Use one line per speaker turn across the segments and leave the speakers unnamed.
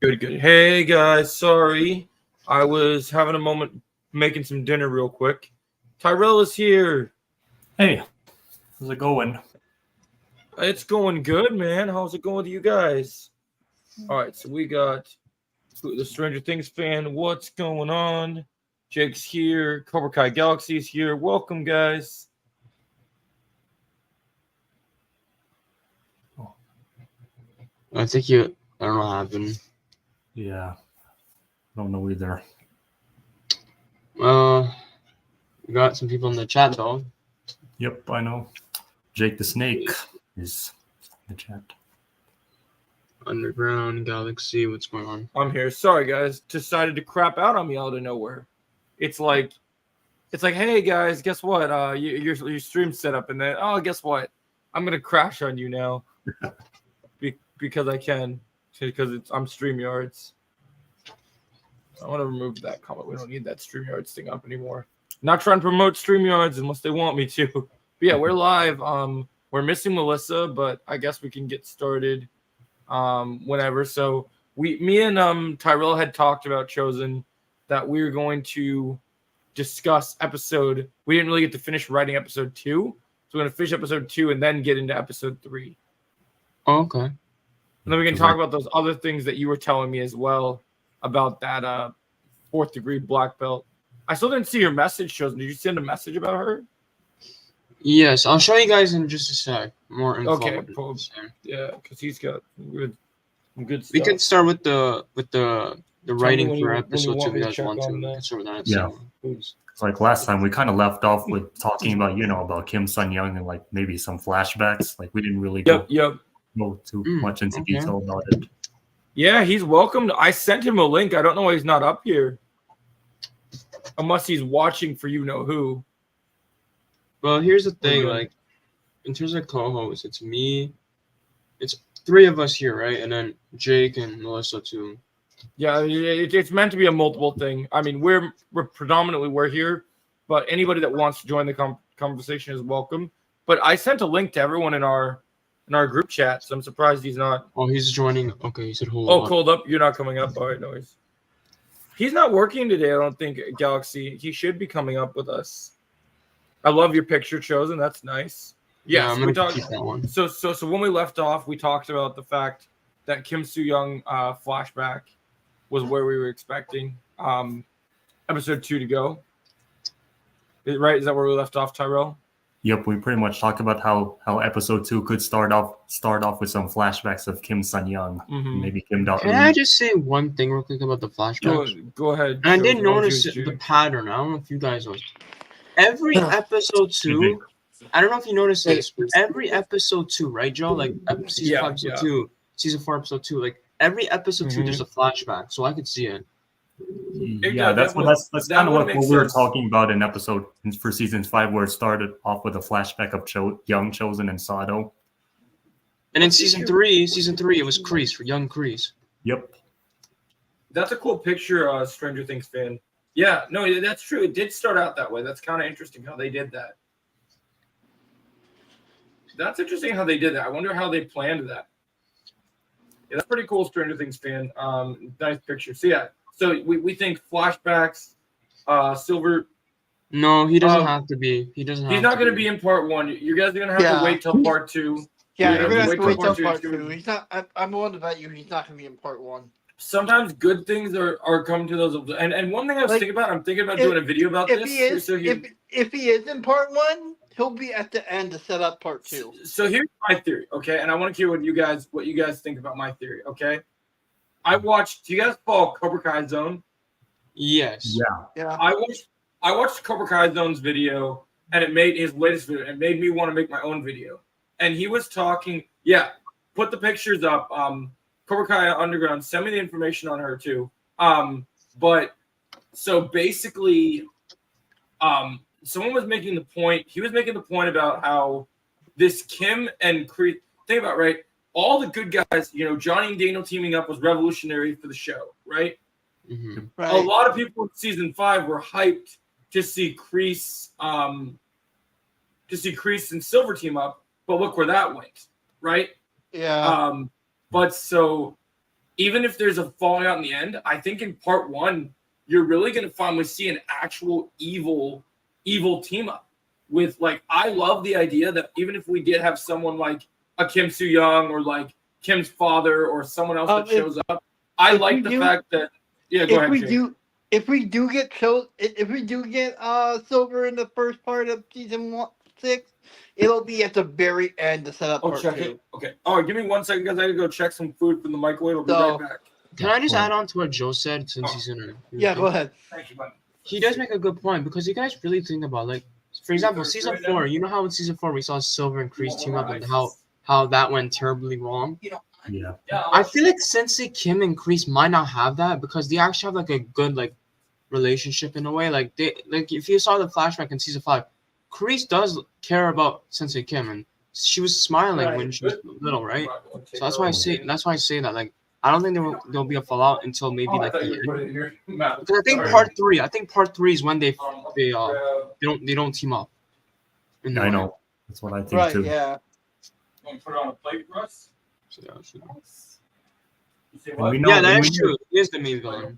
Good, good. Hey guys, sorry. I was having a moment making some dinner real quick. Tyrell is here.
Hey, how's it going?
It's going good, man. How's it going with you guys? All right, so we got the Stranger Things fan. What's going on? Jake's here. Cobra Kai Galaxy's here. Welcome, guys.
I think I don't know what happened.
Yeah, don't know either.
We got some people in the chat though.
Yep, I know. Jake the Snake is in the chat.
Underground Galaxy, what's going on?
I'm here. Sorry, guys. Decided to crap out on me out of nowhere. It's like, hey guys, guess what? Your stream's set up, and then guess what? I'm gonna crash on you now. Because I can, because I'm StreamYards. I want to remove that comment. We don't need that StreamYards thing up anymore. Not trying to promote StreamYards unless they want me to. But yeah, we're live. We're missing Melissa, but I guess we can get started whenever. So me and Tyrell had talked about Chosen that we were going to discuss episode. We didn't really get to finish writing episode 2, so we're going to finish episode 2 and then get into episode 3.
Oh, okay.
And then we can talk about those other things that you were telling me as well about that 4th degree black belt. I still didn't see your message, Chosen. Did you send a message about her?
Yes, I'll show you guys in just a sec. More info.
Okay, cool. Yeah, because he's got good stuff.
We can start with the writing for
you
episode 2 if you guys
check
want to.
on
We
that.
can start with that.
Yeah. It's like last time we kind of left off with talking about Kim Sun Young and like maybe some flashbacks. Like we didn't really go too much into detail about it.
Yeah, he's welcome. I sent him a link. I don't know why he's not up here. Unless he's watching for you know who.
Well, here's the thing, like in terms of co-hosts, it's me. It's 3 of us here, right? And then Jake and Melissa too.
Yeah, it's meant to be a multiple thing. I mean, we're predominantly here, but anybody that wants to join the conversation is welcome. But I sent a link to everyone in our group chat, so I'm surprised he's not.
Oh, he's joining. Okay, he said hold on.
Oh, cold up. You're not coming up. All right, no worries. He's not working today, I don't think, Galaxy. He should be coming up with us. I love your picture, Chosen. That's nice.
Yeah,
Yes,
I'm gonna keep that one.
So when we left off, we talked about the fact that Kim Soo Young flashback was where we were expecting episode 2 to go. Right? Is that where we left off, Tyrell?
Yep, we pretty much talked about how episode 2 could start off with some flashbacks of Kim Sun Young.
Mm-hmm.
Maybe Kim Dot.
Can I just say one thing real quick about the flashbacks?
Go ahead.
And I did notice the pattern. I don't know if you guys noticed. Every episode 2, I don't know if you noticed this, but every episode 2, right, Joe? Like season 5, episode 2, season 4, episode 2, like every episode 2, there's a flashback, so I could see it.
Yeah, that's kind of what we were talking about in episode for season 5, where it started off with a flashback of young Chosen and Sato.
And in season 3, it was Kreese, for young Kreese.
Yep.
That's a cool picture, Stranger Things fan. Yeah, no, that's true. It did start out that way. That's kind of interesting how they did that. That's interesting how they did that. I wonder how they planned that. Yeah, that's pretty cool, Stranger Things fan. Nice picture. So yeah, so we think flashbacks. Silver.
No, he doesn't have to be. He's
not going to be in part 1. You guys are going to have to wait till part 2.
Yeah, you're going to have to wait till part 2. He's not. I'm willing to bet you he's not going to be in part 1.
Sometimes good things are coming to those. And one thing I was thinking about, I'm thinking about doing a video about this.
If he is in part 1, he'll be at the end to set up part 2.
So here's my theory, okay? And I want to hear what you guys think about my theory, okay? Do you guys follow Cobra Kai Zone?
Yes.
Yeah.
I watched Cobra Kai Zone's video, and it made his latest video. It made me want to make my own video. And he was talking, put the pictures up. Cobra Kai Underground, send me the information on her too. But so basically, someone was making the point. He was making the point about how this Kim and Kreese. Think about right. All the good guys, Johnny and Daniel teaming up was revolutionary for the show, right?
Mm-hmm.
Right.
A lot of people in season 5 were hyped to see Kreese, and Silver team up. But look where that went, right?
Yeah.
But so even if there's a falling out in the end, I think in part 1, you're really going to finally see an actual evil team up with, like, I love the idea that even if we did have someone like a Kim Soo-young or like Kim's father or someone else that shows up, I like the fact that, go ahead, Jake.
If we do get Silver in the first part of season 6, it'll be at the very end to set up part 2.
It. Okay. All right, give me 1 second, guys. I gotta go check some food from the microwave. I'll be right back.
Can I just add on to what Joe said since he's in it?
Yeah, go ahead.
Thank you, buddy.
He does make a good point because you guys really think about, like, for example, season 4. You know how in season 4 we saw Silver and Kreese team up and how that went terribly wrong.
Yeah.
I feel like Sensei Kim and Kreese might not have that because they actually have like a good like relationship in a way. Like if you saw the flashback in season 5, Kreese does care about Sensei Kim and she was smiling when she was little, right? So that's why I say that. Like, I don't think there'll be a fallout until maybe like the end. Because I think part 3 is when they don't team up.
Yeah, I know. That's what I think too.
Yeah.
Want to put it on a plate for us?
Yeah, that is true. He is the main villain.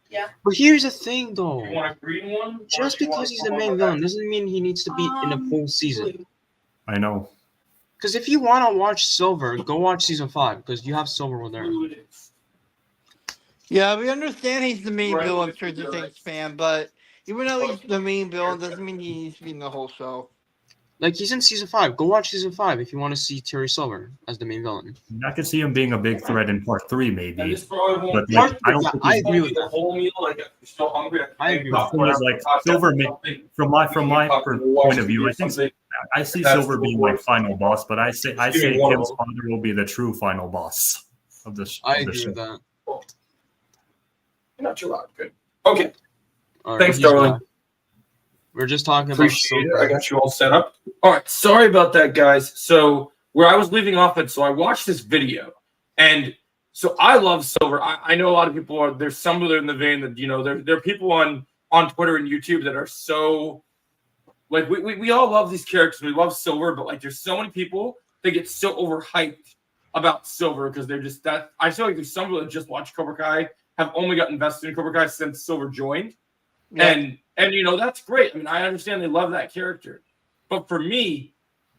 Yeah.
But here's the thing, though.
You want a green one?
Just because he's the main villain doesn't mean he needs to be in a full season.
I know.
Because if you want to watch Silver, go watch season 5 because you have Silver over there.
Yeah, we understand he's the main villain, Stranger Things fan, but even though he's the main villain, doesn't mean he needs to be in the whole show.
Like, he's in season 5. Go watch season 5 if you want to see Terry Silver as the main villain.
I could see him being a big threat in part 3, maybe. But
like, I agree with that.
Whole meal, like, if you're still hungry,
I agree with that.
Like Silver, from my point of view, I see Silver being like final boss, but I say Kim's father will be the true final boss of the show.
I agree with that.
Not too loud. Good. Okay.
Right,
thanks, darling.
We're just talking
Appreciate about. I got you all set up. All right. Sorry about that, guys. So where I was leaving off at, so I watched this video, and so I love Silver. I know a lot of people are. There's some that are in the vein that there are people on Twitter and YouTube that are so like we all love these characters. We love Silver, but like there's so many people that get so overhyped about Silver because they're just that. I feel like there's some people that just watch Cobra Kai have only got invested in Cobra Kai since Silver joined. Yeah. And that's great. I mean, I understand they love that character. But for me,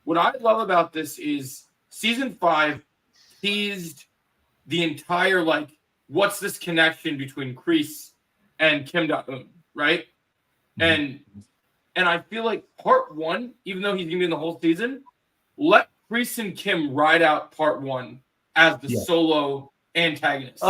what I love about this is season 5 teased the entire, like, what's this connection between Kreese and Kim Da-eun, right? And I feel like part 1, even though he's going to be in the whole season, let Kreese and Kim ride out part 1 as the solo antagonist.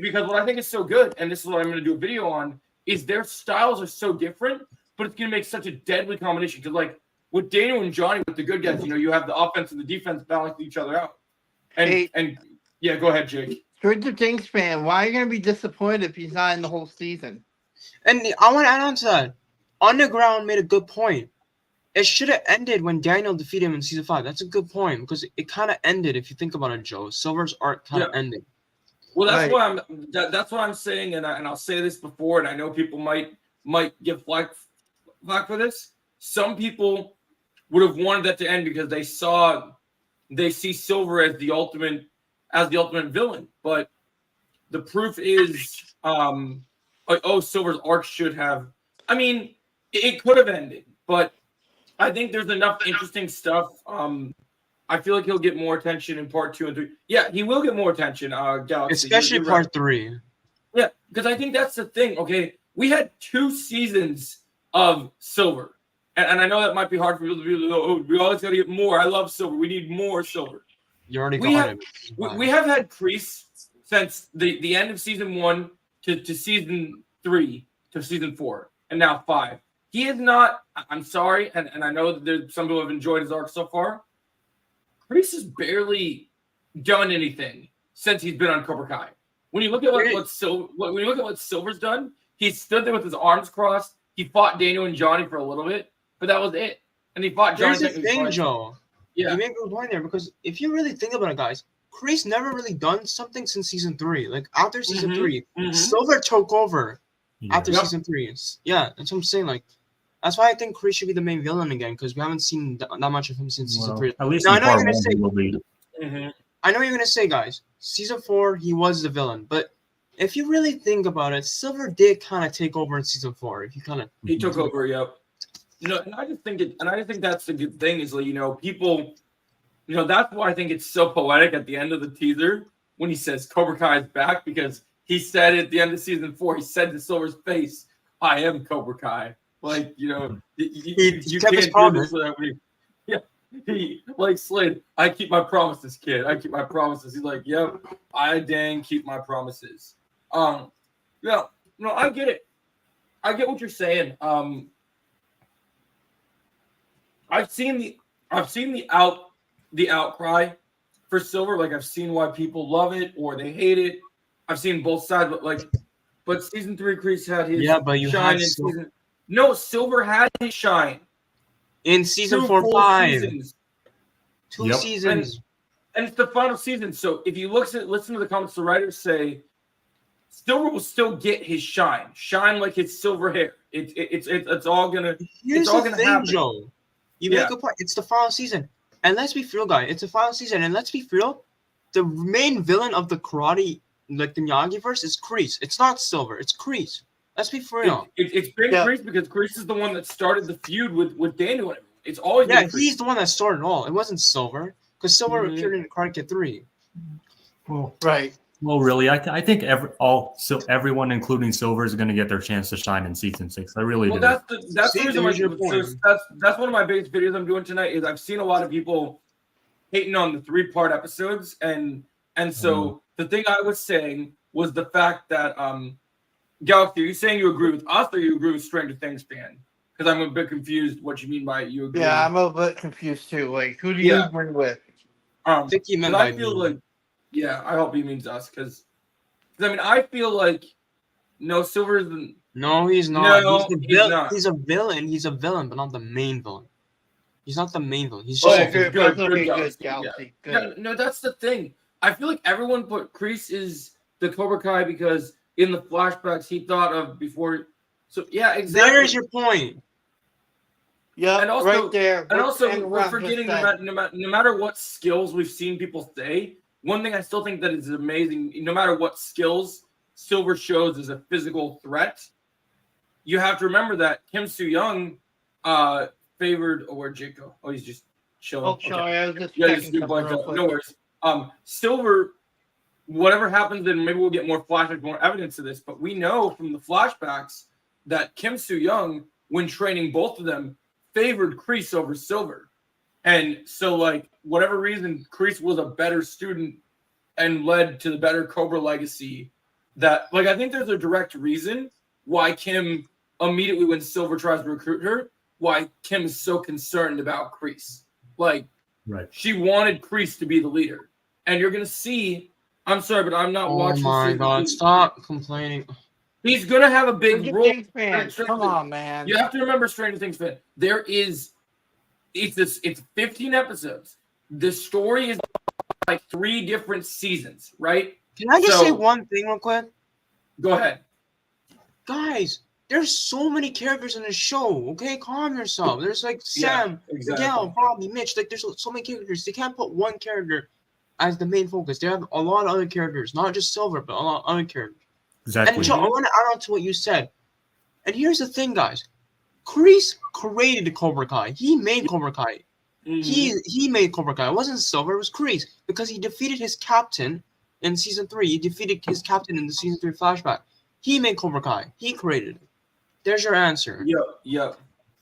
Because what I think is so good, and this is what I'm going to do a video on, is their styles are so different, but it's going to make such a deadly combination. Because, like, with Daniel and Johnny, with the good guys, you have the offense and the defense balancing each other out. And yeah, go ahead, Jake.
Stranger Things fan, why are you going to be disappointed if he's not in the whole season?
And I want to add on to that. Underground made a good point. It should have ended when Daniel defeated him in season 5. That's a good point because it kind of ended, if you think about it, Joe. Silver's arc kind of ended.
Well, that's what I'm saying, and I'll say this before, and I know people might give flack for this. Some people would have wanted that to end because they see Silver as the ultimate villain, but the proof is, Silver's arc should have. I mean, it could have ended, but I think there's enough interesting stuff. I feel like he'll get more attention in part 2 and 3. Yeah, he will get more attention, Galaxy.
Especially part 3.
Yeah, because I think that's the thing. Okay, we had 2 seasons of Silver. And I know that might be hard for people to be, we always got to get more. I love Silver. We need more Silver.
You already got him.
We have had Kreese since the end of season 1 to season 3 to season 4 and now 5. He is not, I'm sorry, and I know that there's some people have enjoyed his arc so far. Kreese has barely done anything since he's been on Cobra Kai. When you look at what Silver's done, he stood there with his arms crossed. He fought Daniel and Johnny for a little bit, but that was it. And he fought Johnny.
Here's the thing, Joe.
Yeah,
you make a good point there because if you really think about it, guys, Kreese never really done something since season 3. Like after season 3, Silver took over after season 3. Yeah, that's what I'm saying. Like. That's why I think Kreese should be the main villain again because we haven't seen that much of him since season 3.
At least now, I know you're gonna say,
I know you're gonna say, guys, season 4 he was the villain, but if you really think about it, Silver did kind of take over in season 4. If you kind of
he took over, yep. And I just think that's the good thing is like people, that's why I think it's so poetic at the end of the teaser when he says Cobra Kai is back, because he said at the end of season 4, he said to Silver's face, "I am Cobra Kai." Like
he
can't
kept his promise.
do this without me. Yeah, he like Slade. I keep my promises, kid. I keep my promises. He's like, "Yep, I dang keep my promises." Yeah, no, I get it. I get what you're saying. I've seen the outcry for Silver. Like I've seen why people love it or they hate it. I've seen both sides, but season 3 Kreese had his
but you
shine
had
in season. No, Silver had his shine
in season
2
4,
full
5,
seasons.
2 seasons,
and it's the final season. So if you listen to the comments, the writers say Silver will still get his shine like his silver hair. It's all gonna.
Here's
it's all
the
gonna
thing,
happen.
Joe. You make a point. It's the final season, and let's be real, guys. It's the final season, and let's be real. The main villain of the karate, like the Miyagi-verse, is Kreese. It's not Silver. It's Kreese. Let's be for real.
It's been Kreese because Kreese is the one that started the feud with Daniel. It's always been Kreese.
He's the one that started it all. It wasn't Silver, because Silver appeared in Karate Kid 3.
Well,
right.
Well, really, I think everyone, including Silver, is going to get their chance to shine in season 6. I really do.
That's the reason. That's one of my biggest videos I'm doing tonight. Is I've seen a lot of people hating on the 3-part episodes, and so the thing I was saying was the fact that Galaxy, are you saying you agree with us or you agree with Stranger Things fan? Because I'm a bit confused what you mean by you agree.
Yeah, I'm a bit confused too. Like, who do you agree with?
I think he meant
I feel like. Yeah, I hope he means us because I mean I feel like Silver isn't.
No, he's not.
No,
he's a villain. He's a villain, but not the main villain. He's not the main villain. He's
just
good.
Galaxy. Good.
No, that's the thing. I feel like everyone put Kreese is the Cobra Kai because in the flashbacks he thought of before. So yeah, exactly.
There's your point.
Yeah,
and also,
right there.
And also, we're forgetting no matter what skills we've seen people say. One thing I still think that is amazing, no matter what skills Silver shows as a physical threat, you have to remember that Kim Soo-young favored. Oh, where'd Jake go? Oh, he's just chilling.
Oh, sorry, I was just
no worries. Silver, whatever happens, then maybe we'll get more flashbacks, more evidence of this. But we know from the flashbacks that Kim Soo-young, when training both of them, favored Kreese over Silver. And so, like, whatever reason, Kreese was a better student and led to the better Cobra legacy. That, like, I think there's a direct reason why Kim immediately, when Silver tries to recruit her, why Kim is so concerned about Kreese. Like, she wanted Kreese to be the leader. And you're going to see, I'm sorry, but I'm not watching.
Oh, my God. Stop complaining.
He's going to have a big role.
Come on, man.
You have to remember, Stranger Things fan, it's 15 episodes. The story is like 3 different seasons, right?
Can I just say one thing real quick?
Go ahead.
Guys, there's so many characters in the show, okay? Calm yourself. There's like Sam, Miguel, Bobby, Mitch. Like, there's so many characters. They can't put one character as the main focus. They have a lot of other characters, not just Silver, but a lot of other characters.
Exactly.
And Joe, I want to add on to what you said. And here's the thing, guys. Kreese created Cobra Kai. He made Cobra Kai. Mm-hmm. He made Cobra Kai. It wasn't Silver. It was Kreese because he defeated his captain in season 3. He defeated his captain in the season 3 flashback. He made Cobra Kai. He created it. There's your answer.
Yeah.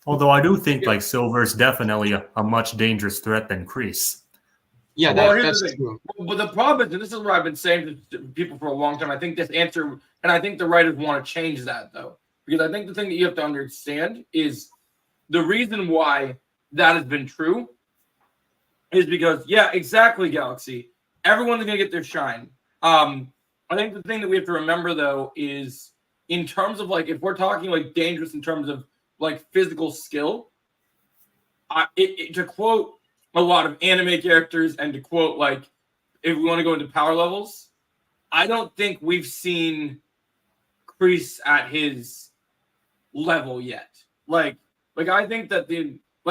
Although I do think like Silver is definitely a much dangerous threat than Kreese.
Yeah, that's true.
But the problem is, and this is what I've been saying to people for a long time. I think this answer, and I think the writers want to change that though. Because I think the thing that you have to understand is the reason why that has been true is because, exactly, Galaxy. Everyone's going to get their shine. I think the thing that we have to remember, though, is in terms of, like, if we're talking, like, dangerous in terms of, like, physical skill, to quote a lot of anime characters and to quote, like, if we want to go into power levels, I don't think we've seen Kreese at his level yet. Like I think that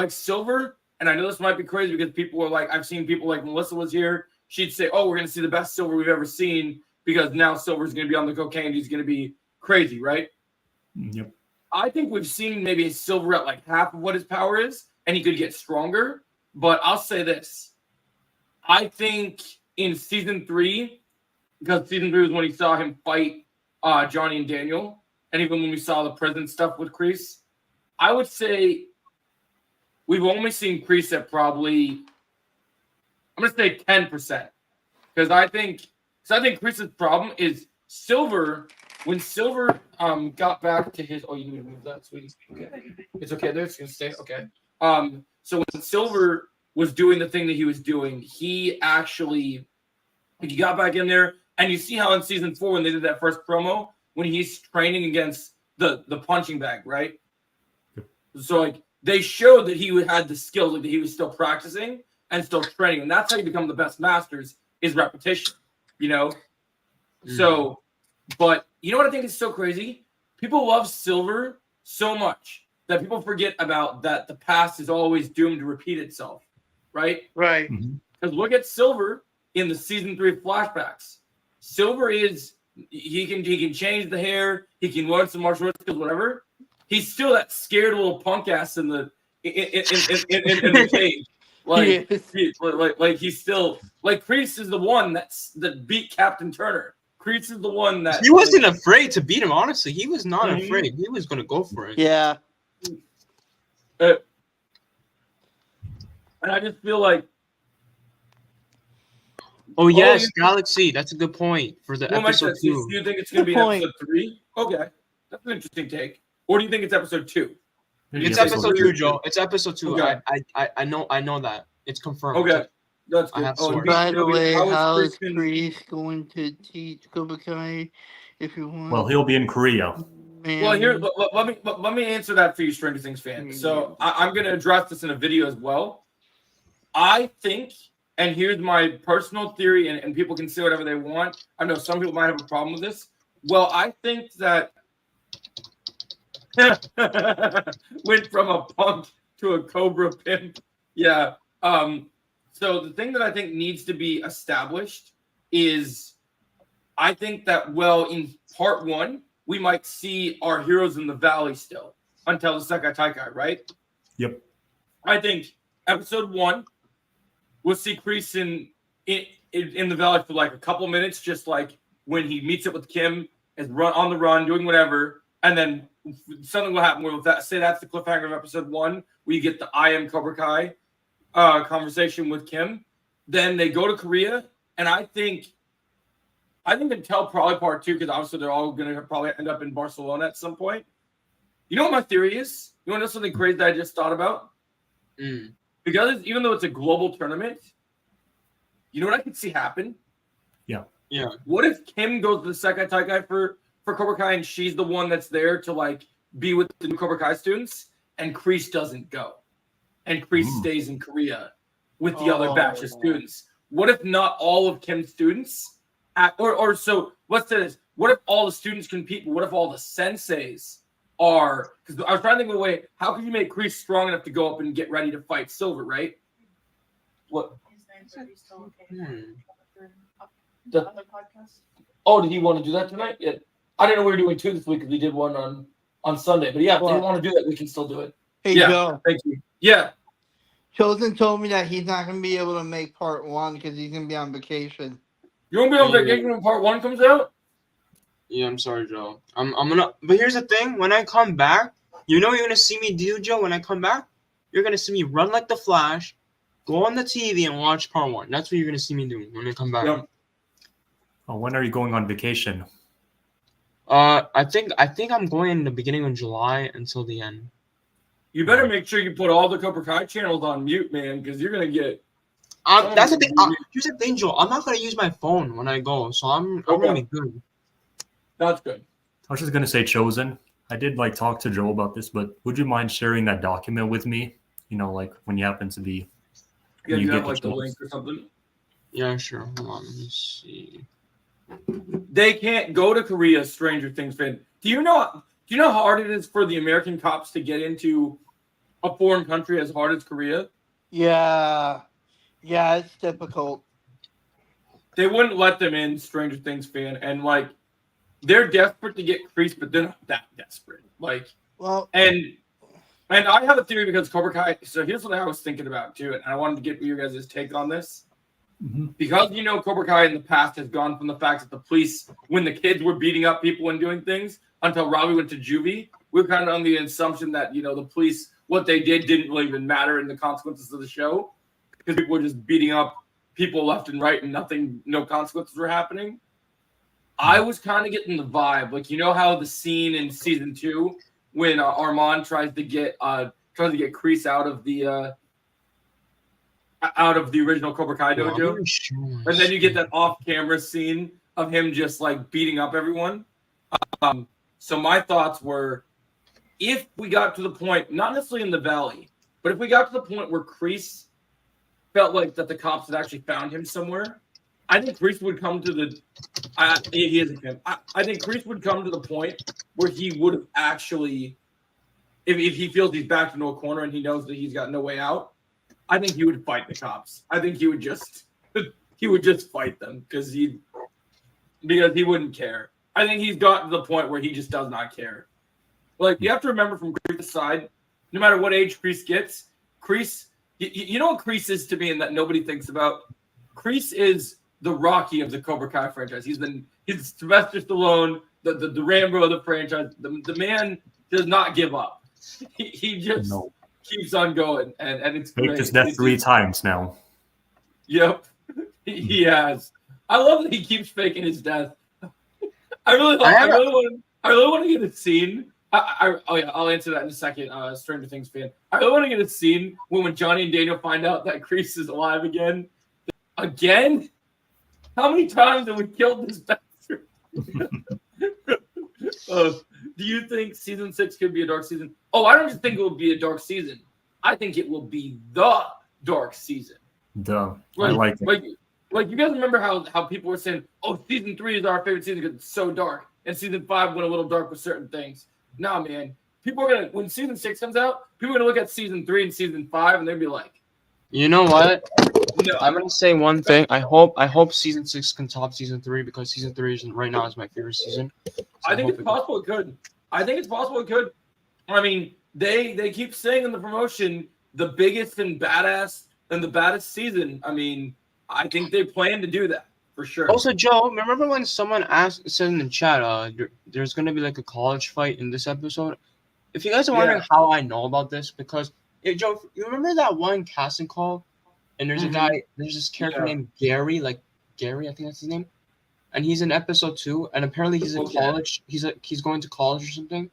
Silver, and I know this might be crazy because people are like, I've seen people like Melissa was here, she'd say, "Oh, we're going to see the best Silver we've ever seen because now Silver's going to be on the cocaine. He's going to be crazy, right?"
Yep.
I think we've seen maybe Silver at like half of what his power is, and he could get stronger. But I'll say this: I think in season 3, because season 3 was when he saw him fight Johnny and Daniel, and even when we saw the prison stuff with Kreese, I would say we've only seen Kreese at probably, I'm going to say 10%. Because I think Kreese's problem is Silver, when Silver got back to his, oh, you need to move that, sweetie. Okay. It's okay there, it's going to stay, okay. So when Silver was doing the thing that he was doing, he got back in there, and you see how in season 4 when they did that first promo, when he's training against the punching bag, right? So like they showed that he had the skills, like that he was still practicing and still training, and that's how you become the best masters is repetition, you know. So, but you know what I think is so crazy? People love Silver so much that people forget about that the past is always doomed to repeat itself, right?
Right.
Because look at Silver in the season 3 flashbacks. Silver is he can change the hair, he can learn some martial arts skills, whatever. He's still that scared little punk ass in the cage. Like he's still like Kreese is the one that beat Captain Turner. Kreese is the one that
he wasn't afraid to beat him. Honestly, he was not afraid. He was gonna go for it.
Yeah.
And I just feel like.
Oh yes, Galaxy. That's a good point for the episode 2.
Do you think it's gonna be episode 3? Okay, that's an interesting take. Or do you think it's episode 2?
It's episode 2, Joe. It's episode 2.
Okay.
I know that. It's confirmed.
Okay. That's good.
By the way, how is Kreese going to teach Cobra Kai if you want?
Well, he'll be in Korea.
Man.
Well, here, let me answer that for you, Stranger Things fans. So I'm going to address this in a video as well. I think, and here's my personal theory, and people can say whatever they want. I know some people might have a problem with this. Well, I think that went from a punk to a Cobra pimp. Yeah. So the thing that I think needs to be established is I think that, well, in part 1, we might see our heroes in the valley still until the Sekai Taikai, right?
Yep.
I think episode 1, we'll see Kreese in the valley for like a couple minutes, just like when he meets up with Kim, is on the run, doing whatever, and then something will happen where that's the cliffhanger of episode 1, where you get the I am Cobra Kai conversation with Kim. Then they go to Korea, and I think until probably part 2, because obviously they're all going to probably end up in Barcelona at some point. You know what my theory is? You want to know something crazy that I just thought about? Because even though it's a global tournament, you know what I could see happen?
Yeah.
What if Kim goes to the Sekai Taikai for Cobra Kai, and she's the one that's there to like be with the new Cobra Kai students, and Kreese doesn't go, and Kreese stays in Korea with the other batch of students? What if not all of Kim's students, so let's say this: what if all the students compete? But what if all the senseis are? Because I was trying to think of a way. How could you make Kreese strong enough to go up and get ready to fight Silver? Right? What? Oh, did he want to do that tonight? Yeah. I didn't know we were doing 2 this week because we did one on Sunday. But yeah, if they want to do that, we can still do it.
Hey, Joe.
Thank you. Yeah.
Chosen told me that he's not going to be able to make part 1 because he's going to be on vacation.
You're going to be on vacation when part 1 comes out?
Yeah, I'm sorry, Joe. I'm gonna. But here's the thing: when I come back, you know, you're gonna see me do, Joe. When I come back, you're gonna see me run like the Flash, go on the TV and watch part 1. That's what you're gonna see me do when I come back.
Yeah.
Oh, when are you going on vacation?
I think I'm going in the beginning of July until the end.
You better make sure you put all the Cobra Kai channels on mute, man, because you're gonna get.
That's the thing. Here's the thing, Joe. I'm not gonna use my phone when I go, so I'm gonna be good.
That's good.
I was just gonna say, Chosen. I did like talk to Joe about this, but would you mind sharing that document with me? You know, like when you happen to be.
Yeah, you have like the link or something.
Yeah, sure. Hold on, let me see.
They can't go to Korea, Stranger Things fan. Do you know how hard it is for the American cops to get into a foreign country as hard as Korea?
Yeah, it's difficult.
they wouldn't let them in, Stranger Things fan, and like they're desperate to get Kreese, but they're not that desperate. Like,
well,
and I have a theory because Cobra Kai. So here's what I was thinking about too, and I wanted to get your guys' take on this.
Mm-hmm.
Because Cobra Kai in the past has gone from the fact that the police, when the kids were beating up people and doing things, until Robbie went to juvie, we were kind of on the assumption that the police, what they did didn't really even matter in the consequences of the show, because people were just beating up people left and right and no consequences were happening. I was kind of getting the vibe, like how the scene in season 2 when Armand tries to get Kreese out of the original Cobra Kai dojo, and then you get that off-camera scene of him just like beating up everyone. So my thoughts were, if we got to the point, not necessarily in the valley, but if we got to the point where Kreese felt like that the cops had actually found him somewhere, I think Kreese would come to the. He isn't him. I think Kreese would come to the point where he would have actually, if he feels he's backed into a corner and he knows that he's got no way out, I think he would fight the cops. I think he would just fight them because he wouldn't care. I think he's gotten to the point where he just does not care. Like, you have to remember from Kreese's side, no matter what age Kreese gets, Kreese, you know what Kreese is to me and that nobody thinks about? Kreese is the Rocky of the Cobra Kai franchise. He's Sylvester Stallone, the Rambo of the franchise. The man does not give up. He just keeps on going, and it's great.
Faked his death 3 times now.
Yep, he has. I love that he keeps faking his death. I really want to get a scene. I'll answer that in a second. Stranger Things fan. I really want to get a scene when Johnny and Daniel find out that Kreese is alive again. Again? How many times have we killed this bastard? Do you think season 6 could be a dark season? Oh, I don't just think it will be a dark season. I think it will be the dark season.
Duh. I like it.
Like you guys remember how people were saying, oh, season 3 is our favorite season because it's so dark. And season 5 went a little dark with certain things. Nah, man. People are when season 6 comes out, people are gonna look at season 3 and season 5 and they'll be like,
you know what?
No.
I'm gonna say one thing. I hope season 6 can top season 3 because season 3 right now is my favorite season. So
I think it's possible it could. I think it's possible it could. I mean, they keep saying in the promotion the biggest and baddest and the baddest season. I mean, I think they plan to do that for sure.
Also, Joe, remember when someone said in the chat, there's gonna be like a college fight in this episode? If you guys are wondering how I know about this, because Joe, you remember that one casting call? And there's a guy, there's this character named Gary, I think that's his name, and he's in episode 2, and apparently he's in college. He's going to college or something.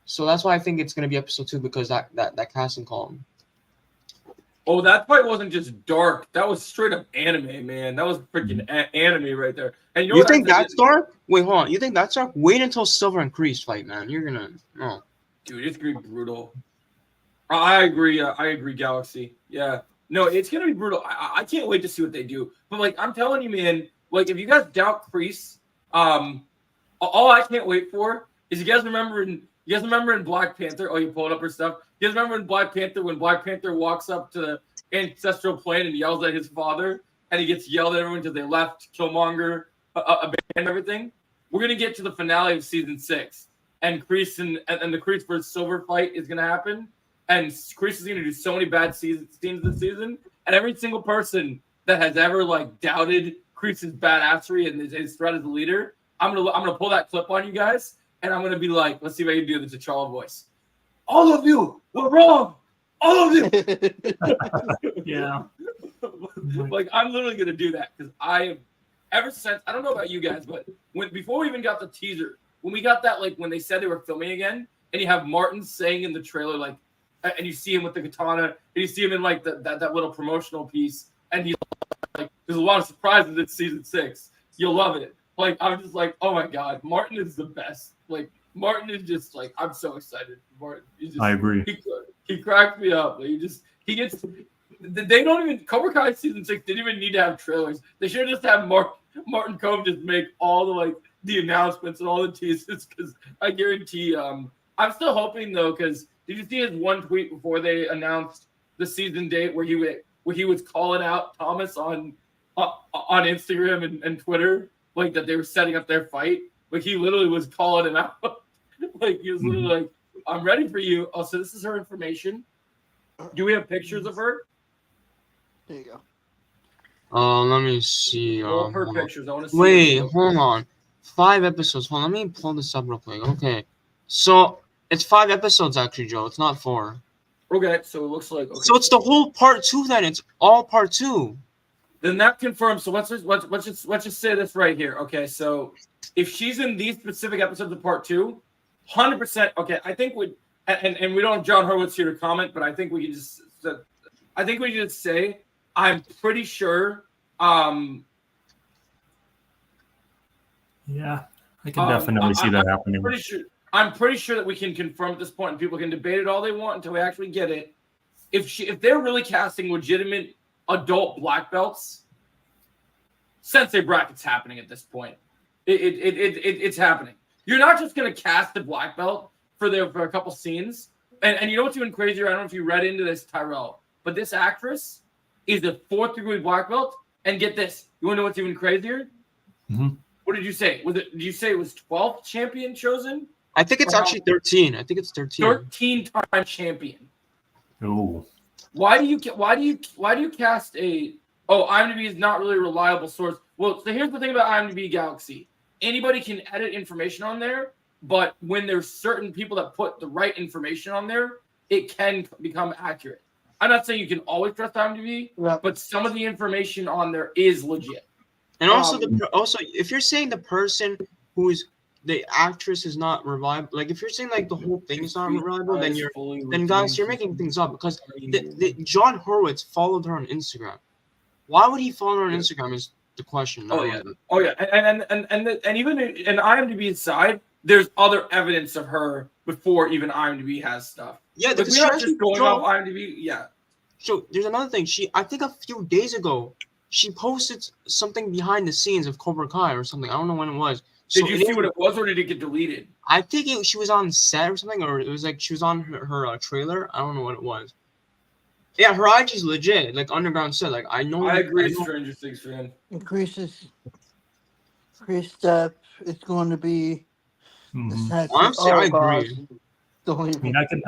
So that's why I think it's gonna be episode 2 because that casting call.
Oh, that fight wasn't just dark. That was straight up anime, man. That was freaking anime right there. And
you think that's dark? Wait, hold on. You think that's dark? Wait until Silver and Kreese fight, man. You're gonna
dude, it's gonna be brutal. I agree. Galaxy. Yeah. No, it's gonna be brutal. I can't wait to see what they do. But like, I'm telling you, man. Like, if you guys doubt Kreese, all I can't wait for is you guys remember in Black Panther. Oh, you pulled up her stuff. You guys remember in Black Panther when Black Panther walks up to the ancestral plane and yells at his father, and he gets yelled at everyone because they left Killmonger, abandoned everything. We're gonna get to the finale of season 6, and Kreese and the Kreese versus Silver fight is gonna happen. And Kreese is going to do so many bad scenes this season. And every single person that has ever like doubted Kreese's badassery and his threat as a leader, I'm gonna pull that clip on you guys, and I'm gonna be like, let's see if I can do the T'Challa voice. All of you were wrong. All of you.
Yeah.
Like, I'm literally gonna do that because ever since, I don't know about you guys, but before we even got the teaser, when we got that, like when they said they were filming again, and you have Martin saying in the trailer like. And you see him with the katana, and you see him in like that little promotional piece, and he's like, there's a lot of surprises in season 6. You'll love it. Like, I'm just like, oh my god, Martin is the best. Like, Martin is just like, I'm so excited for Martin.
I agree.
He cracked me up. Like, he gets. They don't even Cobra Kai season 6 didn't even need to have trailers. They should have just had Martin Cove just make all the announcements and all the teasers because I guarantee. I'm still hoping though because. Did you see his one tweet before they announced the season date where he was calling out Thomas on on Instagram and Twitter, like that they were setting up their fight. Like he literally was calling him out. Like he was literally like, "I'm ready for you." Oh, so this is her information. Do we have pictures of her?
There you go.
Let me see.
All her pictures. I want to see.
Wait, hold on. 5 episodes. Hold on, let me pull this up real quick. Okay, so it's 5 episodes actually, Joe. It's not 4.
Okay, so it looks like. Okay.
So it's the whole part 2 then. It's all part 2.
Then that confirms. So let's just say this right here. Okay, so if she's in these specific episodes of part 2, 100%. Okay, I think and we don't have John Horowitz here to comment, but I think we can just. I think we can just say I'm pretty sure.
Yeah, I can definitely see that happening.
I'm pretty sure that we can confirm at this point, and people can debate it all they want until we actually get it. If they're really casting legitimate adult black belts, Sensei bracket's happening at this point. It's happening. You're not just gonna cast a black belt for a couple scenes, and you know what's even crazier? I don't know if you read into this, Tyrell, but this actress is a 4th degree black belt, and get this. You want to know what's even crazier?
Mm-hmm.
What did you say? Did you say it was 12th champion chosen?
I think it's actually 13. I think it's 13.
13-time champion.
Oh.
Why do you cast a? Oh, IMDb is not really a reliable source. Well, so here's the thing about IMDb Galaxy. Anybody can edit information on there, but when there's certain people that put the right information on there, it can become accurate. I'm not saying you can always trust IMDb, but some of the information on there is legit.
And also, if you're saying the person who's the actress is not reliable, like if you're saying like the whole thing is not reliable, then guys, you're making things up because John Horowitz followed her on Instagram. Why would he follow her on Instagram? Is the question.
Oh yeah, and even in IMDb's side, there's other evidence of her before even IMDb has stuff.
Yeah,
like, we're not just going off IMDb. Yeah.
So there's another thing. I think a few days ago, she posted something behind the scenes of Cobra Kai or something. I don't know when it was.
Did you see what it was, or did it get deleted?
I think she was on set or something, or it was like she was on her trailer. I don't know what it was. Yeah, her IG is legit, like underground set. Like I know.
I agree. Stranger Things fan.
Chris Step is going to be.
Honestly, I agree.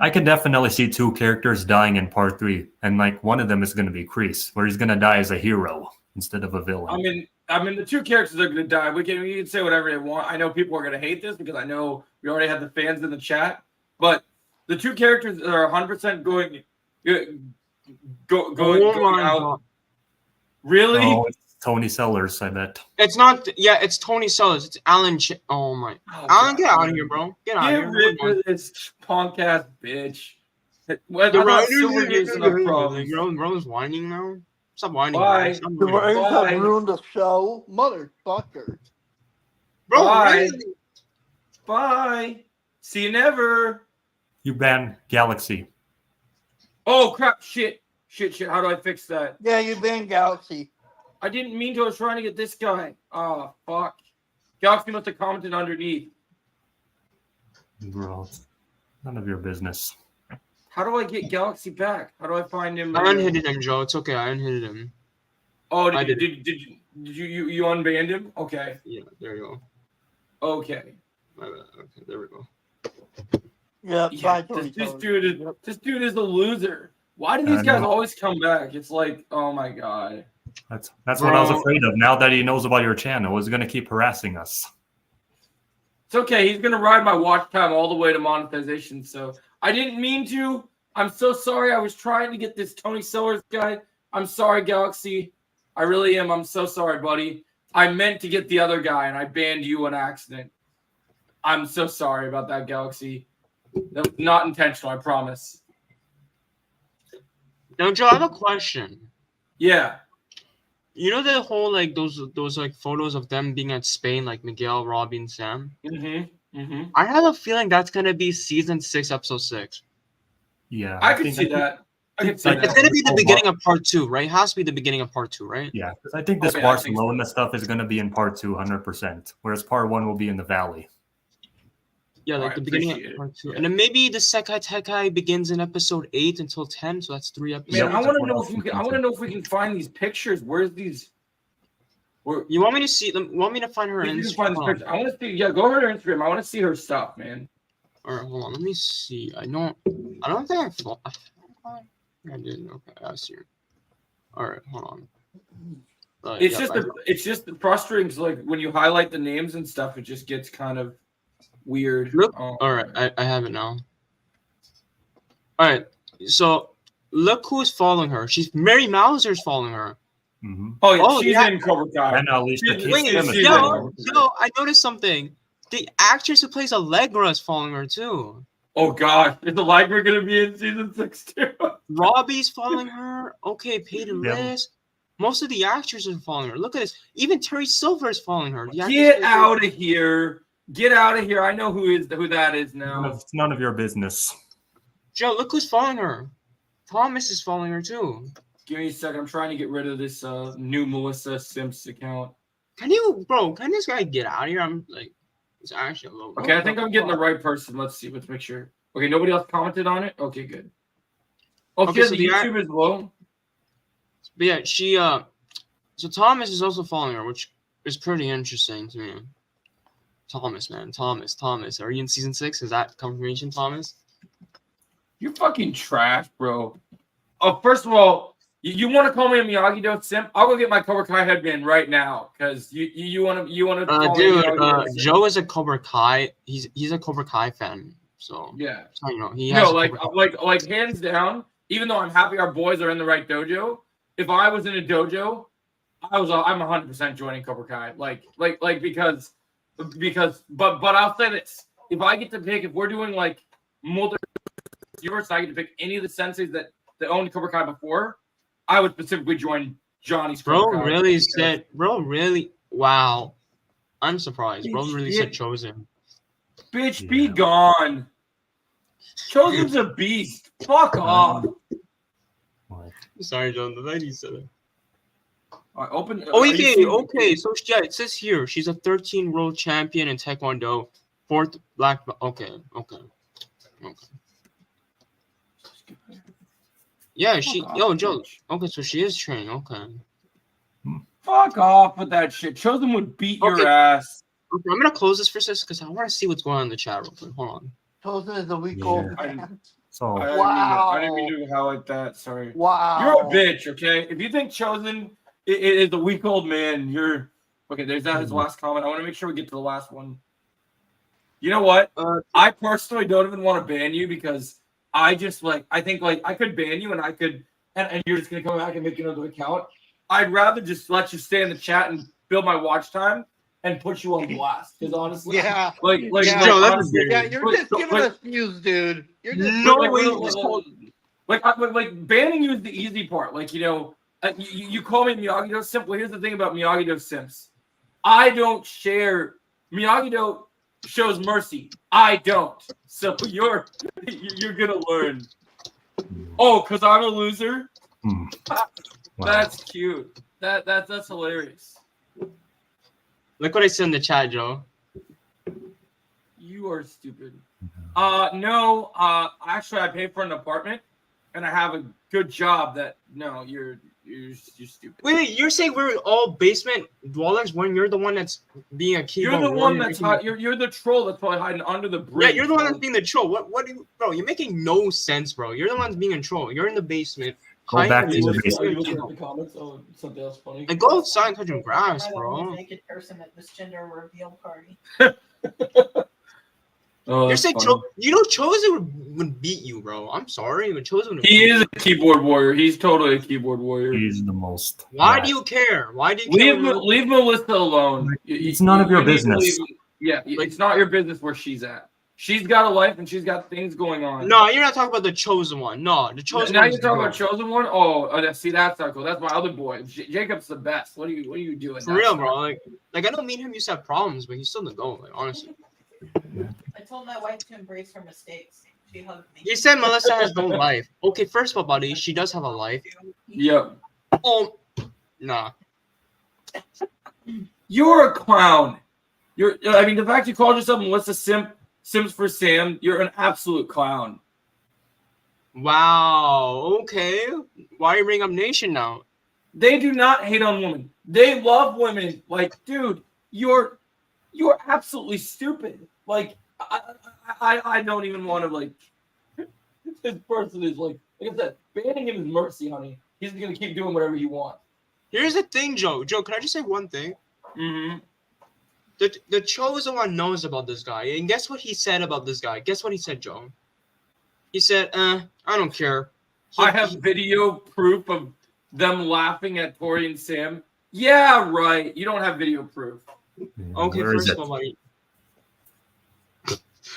I can definitely see 2 characters dying in part 3, and like one of them is going to be Kreese, where he's going to die as a hero instead of a villain.
I mean, the 2 characters are going to die. We can say whatever they want. I know people are going to hate this because I know we already have the fans in the chat, but the 2 characters are 100% going out. God. Really?
Oh, it's Tony Sellers, I bet.
It's not. Yeah, it's Tony Sellers. It's Alan. Oh my. Alan, get out of here, bro. Get out of here.
Get rid of this punk ass bitch.
Rome's whining now. Stop whining.
Bye.
The writers have ruined the show, motherfucker.
Bro,
bye.
Really?
Bye. See you never.
You ban Galaxy.
Oh crap! Shit! How do I fix that?
Yeah, you ban Galaxy.
I didn't mean to. I was trying to get this guy. Oh, fuck. Galaxy must have commented underneath.
Bro, none of your business.
How do I get Galaxy back? How do I find him?
I unhitted him, Joe. It's okay. I unhitted him.
Oh, did you unbanned him? Okay.
Yeah, there you
go. Okay.
My bad. Okay, there we go.
Yeah,
this dude is a loser. Why do these guys always come back? It's like, oh my god.
That's what I was afraid of. Now that he knows about your channel, he's gonna keep harassing us.
It's okay. He's gonna ride my watch time all the way to monetization. So I didn't mean to. I'm so sorry. I was trying to get this Tony Sellers guy. I'm sorry, Galaxy. I really am. I'm so sorry, buddy. I meant to get the other guy, and I banned you on accident. I'm so sorry about that, Galaxy. That was not intentional. I promise.
Now, Joe, I have a question.
Yeah.
You know the whole like those like photos of them being at Spain, like Miguel, Robbie, and Sam. I have a feeling that's gonna be season 6, episode 6.
Yeah,
I could see that.
It's gonna be the beginning of part 2, right? It has to be the beginning of part 2, right?
Yeah, because I think this Barcelona stuff is gonna be in part 2, 100%. Whereas part 1 will be in the valley.
Yeah, like the beginning of part 2, and then maybe the Sekai Tekai begins in episode 8 until 10, so that's 3 episodes.
Man, I want to know if we can find these pictures. Where's these
You want me to see them? Want me to find her Instagram?
I want to see. Yeah, go over to her Instagram. I want to see her stuff, man.
All right, hold on. Let me see. I don't think I didn't. Okay, I see her. All right, hold on.
It's just the frustrating. Like when you highlight the names and stuff, it just gets kind of weird.
Look. All right, I have it now. All right, so look who's following her. Mary Mauser's following her.
Mm-hmm.
Oh yeah, she's in Cobra Kai.
And Alicia Keys.
Yo, I noticed something. The actress who plays Allegra is following her too.
Oh God, is Allegra gonna be in season 6 too?
Robbie's following her. Okay, Peyton Liz. Most of the actors are following her. Look at this. Even Terry Silver is following her.
Get out of here! Get out of here! I know who that is now.
It's none of your business.
Joe, look who's following her. Thomas is following her too.
Give me a second. I'm trying to get rid of this new Melissa Simps account.
Can this guy get out of here? I'm like, it's actually a little.
Okay, I think I'm getting the right person. Let's see. Let's make sure. Okay, nobody else commented on it. Okay, good. Okay, so the YouTube is low.
But yeah, so Thomas is also following her, which is pretty interesting to me. Thomas, man, Thomas. Are you in season 6? Is that confirmation, Thomas?
You're fucking trash, bro. Oh, first of all, you want to call me a Miyagi-Do simp? I'll go get my Cobra Kai headband right now, because you want to.
Dude, Joe is a Cobra Kai. He's a Cobra Kai fan, so
yeah.
So, you know, he has
like hands down. Even though I'm happy our boys are in the right dojo, if I was in a dojo, I'm 100% joining Cobra Kai. Because I'll say this: if I get to pick, if we're doing like multiple universe, I get to pick any of the senseis that owned Cobra Kai before, I would specifically join Johnny's Cobra Kai.
Bro, really? Wow. I'm surprised. Bro really said Chosen.
Bitch, be gone. Chosen's a beast. Fuck off.
Sorry, John. The night he said it.
Right, open.
Okay. So yeah, it says here she's a 13 world champion in Taekwondo, 4th black. Okay. Yeah, Joe. Okay, so she is training. Okay.
Fuck off with that shit. Chosen would beat your ass.
Okay, I'm gonna close this for a second because I want to see what's going on in the chat real quick. Hold on.
Chosen is a week old.
So
I didn't mean to highlight that. Sorry.
Wow.
You're a bitch. Okay. If you think Chosen is a weak old man, you're okay. There's that his last comment. I want to make sure we get to the last one. You know what? I personally don't even want to ban you because I think I could ban you and you're just gonna come back and make another account. I'd rather just let you stay in the chat and build my watch time and put you on blast. Because honestly,
yeah,
Joe, that's
you're just giving us views, dude. You're just
banning you is the easy part. Like you call me Miyagi-Do simp. Well, here's the thing about Miyagi-Do simps. I don't share Miyagi-Do shows mercy. I don't. So you're gonna learn. Oh, because I'm a loser?
Wow.
That's cute. That's hilarious.
Look what I said in the chat, Joe.
You are stupid. No. Actually, I pay for an apartment, and I have a good job. You're stupid.
Wait, you're saying we're all basement dwellers when you're the one that's being a keyboard
You're the one that's you're the troll that's probably hiding under the bridge.
Yeah, you're the one that's being the troll. What do you, bro? You're making no sense, bro. You're the one that's being a troll. You're in the basement.
Go back to the basement.
The comments. Oh, something else funny.
Like, go outside and touch your grass, bro.
Naked person at this gender reveal party.
You're saying Chosen would beat you, bro. I'm sorry, but Chosen.
He is a keyboard warrior. He's totally a keyboard warrior.
He's the most.
Why do you care? Why do you care?
Leave Melissa alone.
It's none of your business.
It's not your business where she's at. She's got a life and she's got things going on.
No, you're not talking about the Chosen one. No, the Chosen one.
Now you're talking about Chosen one? Oh, see, that's not cool. That's my other boy. Jacob's the best. What are you doing?
For real, bro. Like I know me and him used to have problems, but he's still the goal. Like, honestly.
I told my wife to embrace her mistakes. She hugged me.
You said Melissa has no life. Okay, first of all, buddy, she does have a life.
Yep.
Oh, nah.
You're a clown. The fact you called yourself Melissa Sims for Sam, you're an absolute clown.
Wow. Okay. Why are you bringing up Nation now?
They do not hate on women. They love women. Like, dude, you're absolutely stupid. Like, I don't even want to like. This person is like I said, banning him is mercy, honey. He's gonna keep doing whatever he wants.
Here's the thing, Joe. Joe, can I just say one thing?
Mm-hmm.
The chosen one knows about this guy, and guess what he said about this guy? Guess what he said, Joe? He said, I don't care.
I have video proof of them laughing at Tori and Sam. Yeah, right. You don't have video proof.
Okay, first of all, buddy.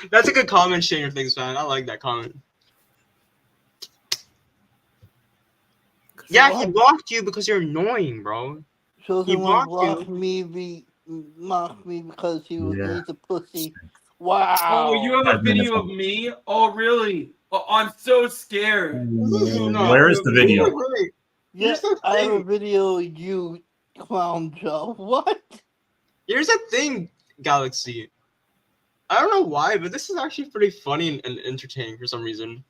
That's a good comment, Stranger Things fan. I like that comment. Yeah, he blocked you because you're annoying, bro.
He blocked me because he's a pussy. Wow.
Oh, you have a video of me? Oh, really? Oh, I'm so scared.
Where is the video?
Yes, I have a video of you, Clown Joe. What?
Here's the thing, Galaxy. I don't know why, but this is actually pretty funny and entertaining for some reason.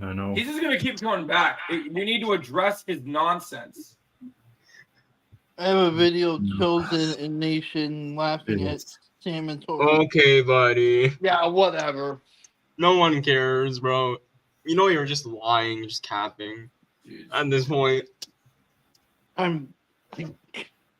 I know.
He's just going to keep coming back. We need to address his nonsense.
I have a video of Chosen and Nation laughing at Sam and Tori.
Okay, buddy.
Yeah, whatever.
No one cares, bro. You know you're just lying, just capping. At this point.
I'm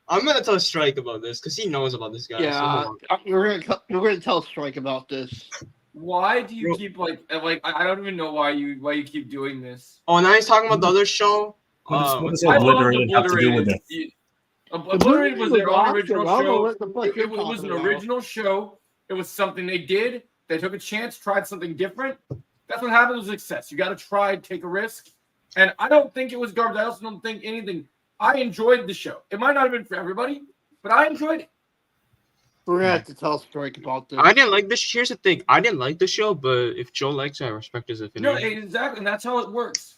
gonna tell Strike about this because he knows about this guy.
Yeah,
so
we're gonna tell Strike about this.
Why do you keep like I don't even know why you keep doing this.
Oh, now he's talking about the other show.
What does Obliterated have to do with this?
Obliterated was their own original show.
It
was an original show. It was something they did. They took a chance, tried something different. That's what happens with success. You got to try, take a risk. And I don't think it was garbage. I also don't think anything. I enjoyed the show. It might not have been for everybody, but I enjoyed it.
We're gonna have to tell Strike about this.
I didn't like this. Here's the thing. I didn't like the show, but if Joe likes it, I respect his opinion.
No, exactly. And that's how it works.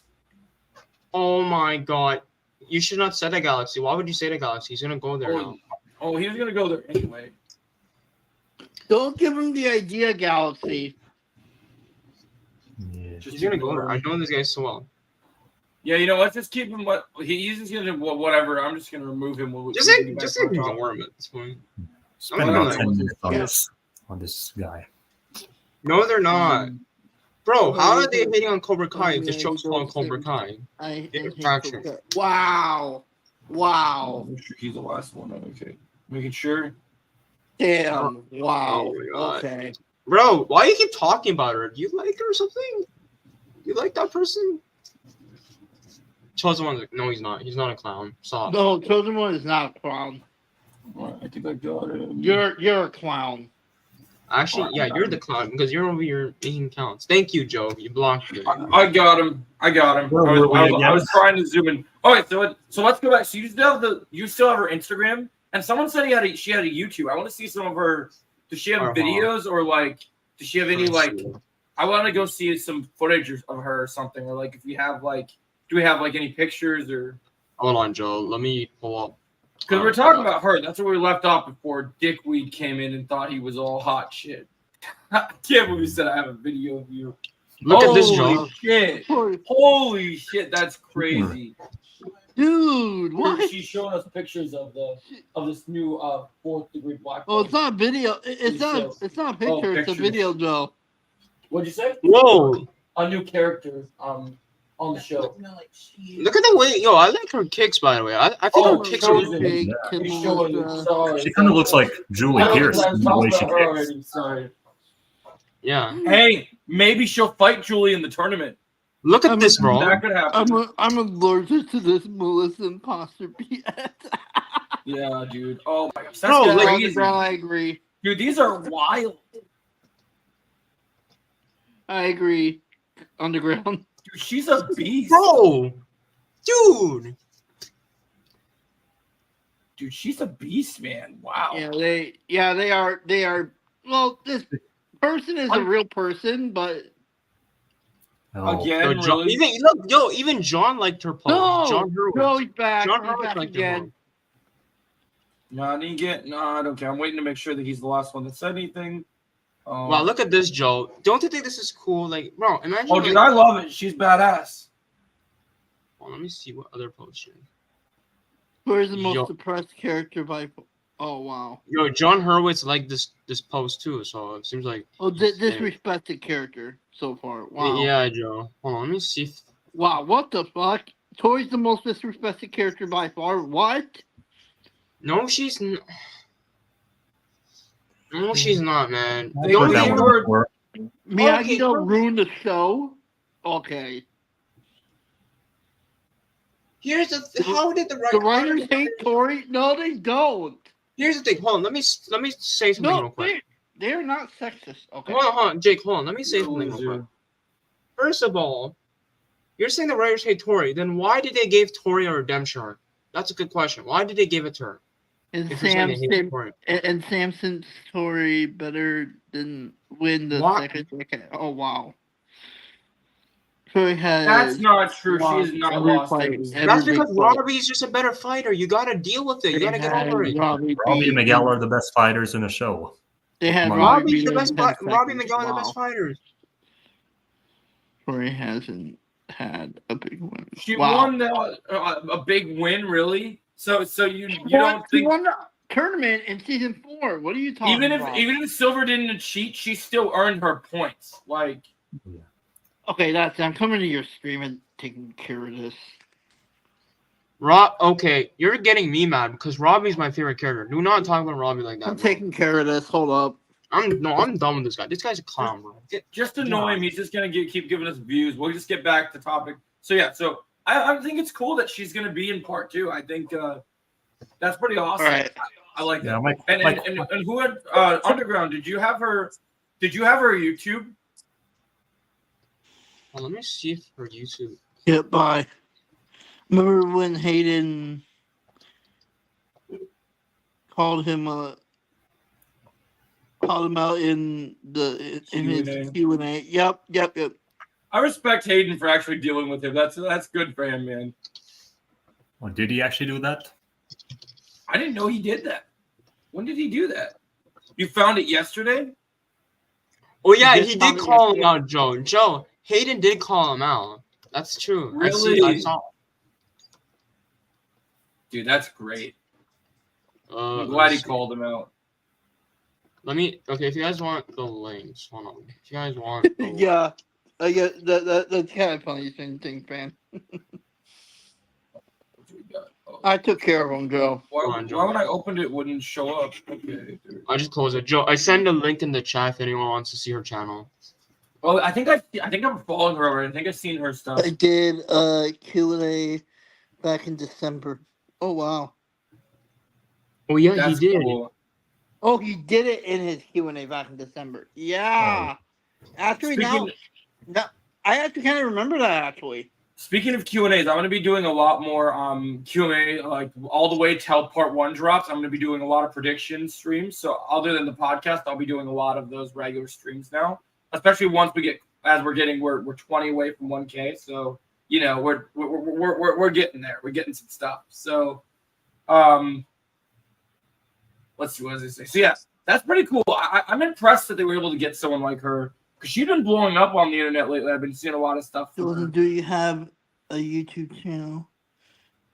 Oh my god. You should not say that, Galaxy. Why would you say that, Galaxy? He's gonna go there now.
Oh, he was gonna go there anyway.
Don't give him the idea, Galaxy.
Yeah.
He's gonna go there. I know this guy so well.
Yeah, you know, let's just keep him. He's just gonna whatever. I'm just gonna remove him.
Just ignore him at this point.
Spend about 10 minutes on this guy.
No, they're not. Bro, how are they hitting on Cobra Kai if the show's called Cobra Kai?
Wow.
He's the last one. Okay. Making sure.
Damn. Wow.
Oh my God.
Okay.
Bro, why do you keep talking about her? Do you like her or something? You like that person? Chosen One's like, no, he's not. He's not a clown. Stop.
No, Chosen One is not a clown.
I think I got it.
You're a clown.
Actually, yeah, you're the clown because you're over your making counts. Thank you, Joe. You blocked me.
I got him. I was trying to zoom in. All right, so let's go back. So you still have her Instagram, and someone said she had a YouTube. I want to see some of her. Does she have videos or like? Does she have any like? I want to go see some footage of her or something, or like if we have like, do we have like any pictures or?
Hold on, Joe. Let me pull up.
Because we're talking about her. That's where we left off before Dickweed came in and thought he was all hot shit. I can't believe you said I have a video of you.
Look at this, Joe.
Shit. Holy shit, that's crazy.
Dude, what?
She's showing us pictures of this new 4th degree black.
Oh, it's not a video. It's not a picture. It's a video, Joe.
What'd you say?
Whoa.
A new character on the show.
Look at the way, I like her kicks, by the way. I think her kicks are
She kind of looks like Julie Pierce in the way she kicks.
Sorry.
Yeah.
Hey, maybe she'll fight Julie in the tournament.
Look at this, bro.
That could happen.
I'm allergic to this Melissa imposter BS.
Yeah, dude. Oh my gosh, that's crazy.
I agree.
Dude, these are wild.
I agree. Underground.
Dude, she's a beast.
Bro. Dude,
she's a beast, man. Wow.
Yeah, they are. Well, this person is a real person, but
again,
John,
really?
even John liked her post.
No, he's back.
John
He's back again.
No, I didn't get. No, I don't care. I'm waiting to make sure that he's the last one that said anything.
Wow, look at this, Joe. Don't you think this is cool? Like, bro, imagine.
Oh, dude, I love it. She's badass.
Well, let me see what other posts.
Where's the most
Yo.
depressed character by? Oh wow.
Yo, John Hurwitz liked this post too, so it seems like.
Oh, disrespected character so far. Wow.
Yeah, Joe. Hold on, let me see.
Wow, what the fuck? Tori's the most disrespected character by far. What?
No, she's. No, she's not, man.
I
The
put
only
that
thing
one
we're.
up for-
Miyagi don't
bro.
ruin the show. Okay.
Here's the. How did the
The writers hate Tori? No, they don't.
Here's the thing. Hold on. Let me say something real
No,
quick.
they're not sexist. Okay.
Hold on, Jake. Hold on. Let me say
You're a
something real quick.
loser.
First of all, you're saying the writers hate Tori. Then why did they give Tori a redemption arc? That's a good question. Why did they give it to her?
And
If you're saying they hate Tori.
Samson's Tori better than win the
What?
second decade. Oh wow. Tori has.
That's not true. She
lost
has not
every
lost
fight,
every
every
That's
big
because
fight.
Robbie's just a better fighter. You gotta deal with it. You gotta get over it.
Robbie
Robbie and Miguel are the best fighters in the show.
They had
Robbie
Robbie's
beat
the
her in
best.
10
Robbie and
seconds.
Miguel are the
Wow.
best fighters.
Tori hasn't had a big win.
She
Wow.
won a big win, really. So you
She
don't think
won the tournament in season 4. What are you talking about?
even if Silver didn't cheat, she still earned her points. Like
Okay, that's I'm coming to your stream and taking care of this.
Okay, you're getting me mad because Robbie's my favorite character. Do not talk about Robbie like that.
I'm
bro.
taking care of this. Hold up.
I'm done with this guy. This guy's a clown, bro.
just annoy him. He's just gonna keep giving us views. We'll just get back to topic. So yeah, so I think it's cool that she's gonna be in part 2. I think that's pretty awesome.
All right.
I like
Yeah,
that. And who had Underground? Did you have her YouTube?
Well, let me see if her YouTube.
Yeah, bye. Remember when Hayden called him out in his Q&A? Yep.
I respect Hayden for actually dealing with him. That's good for him, man.
Well, did he actually do that?
I didn't know he did that. When did he do that? You found it yesterday?
Oh yeah,
This
he did
time
call him
yesterday.
out, Joe. Joe, Hayden did call him out. That's true.
Really?
I saw.
Dude, that's great. I'm
Let
glad
me
he
see.
called him out.
Okay, if you guys want the links, hold on. If you guys want, the
Yeah. That's kind of funny thing, fan.
What do we got? Oh.
I took care of him, Joe.
Why
Come on, Joe.
when I opened it wouldn't show up? Okay.
I just closed it. Joe, I send a link in the chat if anyone wants to see her channel.
Oh, I think I'm following her already. I think I've seen her stuff.
I did Q&A back in December. Oh wow.
Oh yeah,
That's
he did.
cool.
Oh, he did it in his Q&A back in December. Yeah. Actually,
Speaking-
now I have to kind of remember that actually.
Speaking of Q&As, I'm going to be doing a lot more Q&A, like all the way till part 1 drops. I'm going to be doing a lot of prediction streams. So other than the podcast, I'll be doing a lot of those regular streams now, especially once we're 20 away from 1K. So, you know, we're getting there. We're getting some stuff. So, let's see, what does it say? So yeah, that's pretty cool. I'm impressed that they were able to get someone like her. Because she's been blowing up on the internet lately. I've been seeing a lot of stuff. from her.
Jordan, do you have a YouTube channel?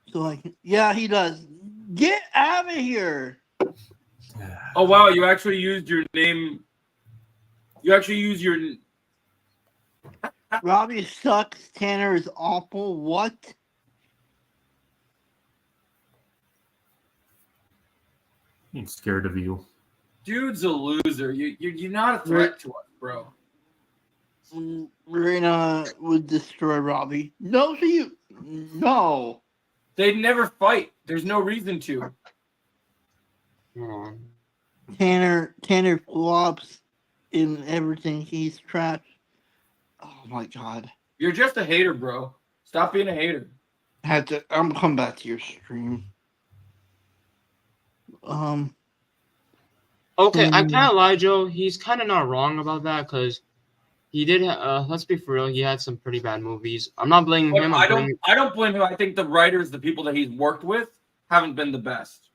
So I can. Yeah, he does. Get out of here.
Oh wow, you actually used your name. You actually used your.
Robbie sucks. Tanner is awful. What?
I'm scared of you.
Dude's a loser. You're not a threat to us, bro.
Marina would destroy Robbie. No, no.
They'd never fight. There's no reason to.
Hold on.
Tanner flops in everything. He's trash. Oh my god.
You're just a hater, bro. Stop being a hater.
I'm coming back to your stream.
Okay, I can't lie, Joe. He's kind of not wrong about that because he did. Let's be for real. He had some pretty bad movies. I'm not blaming him.
I don't blame him. I think the writers, the people that he's worked with, haven't been the best.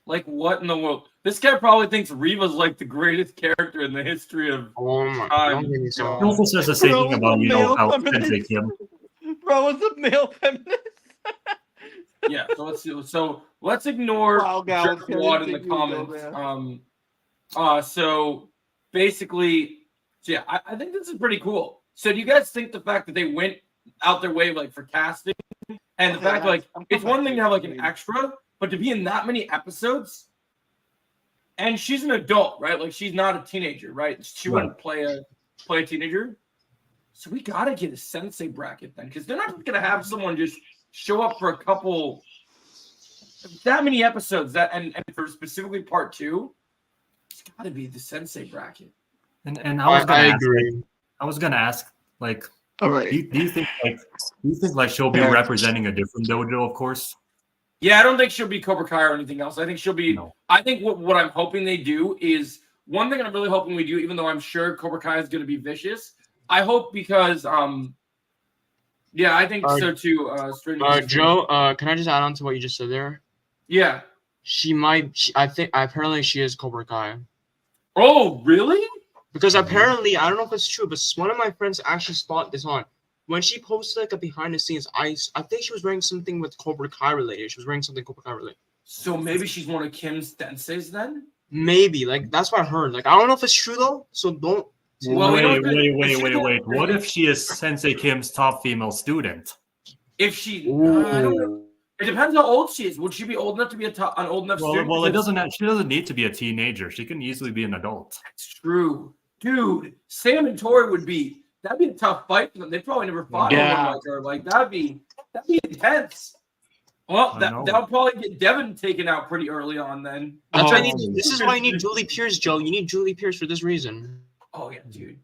Like, what in the world? This guy probably thinks Reva's like the greatest character in the history of
Oh my!
time.
Don't get me started.
He also says the same thing about, how
feminist.
authentic him.
Bro, it's a male feminist.
Yeah, so let's see. So let's ignore
Wow,
Jerk Wad in the comments. So basically, I think this is pretty cool. So do you guys think the fact that they went out their way like for casting and the fact like it's one thing to have like an extra, but to be in that many episodes, and she's an adult, right? Like she's not a teenager, right? She wouldn't play a teenager. So we gotta get a sensei bracket then, because they're not just gonna have someone just show up for a couple that many episodes and for specifically part 2. It's gotta be the sensei bracket.
And I was gonna ask, like,
all right,
do you think like she'll be representing a different dojo, of course?
Yeah, I don't think she'll be Cobra Kai or anything else. I think she'll be. No. I think what I'm hoping they do is one thing I'm really hoping we do, even though I'm sure Cobra Kai is going to be vicious. I hope because yeah, I think so too.
Joe, can I just add on to what you just said there?
Yeah,
I think apparently she is Cobra Kai.
Oh, really?
Because apparently, I don't know if it's true, but one of my friends actually spotted this on. When she posted like a behind the scenes, I think she was wearing something with Cobra Kai related. She was wearing something Cobra Kai related.
So maybe she's one of Kim's senseis then?
Maybe. Like, that's what I heard. Like, I don't know if it's true though, so don't.
Well, wait. What if she is Sensei Kim's top female student?
If she, I don't know. It depends how old she is. Would she be old enough to be an old enough student?
Well, she doesn't need to be a teenager. She can easily be an adult.
That's true. Dude, Sam and Tori that'd be a tough fight for them. They probably never fought anyone like her. Like that'd be intense. Well, that'll probably get Devin taken out pretty early on then.
That's why this is why you need Julie Pierce, Joe. You need Julie Pierce for this reason.
Oh yeah, dude.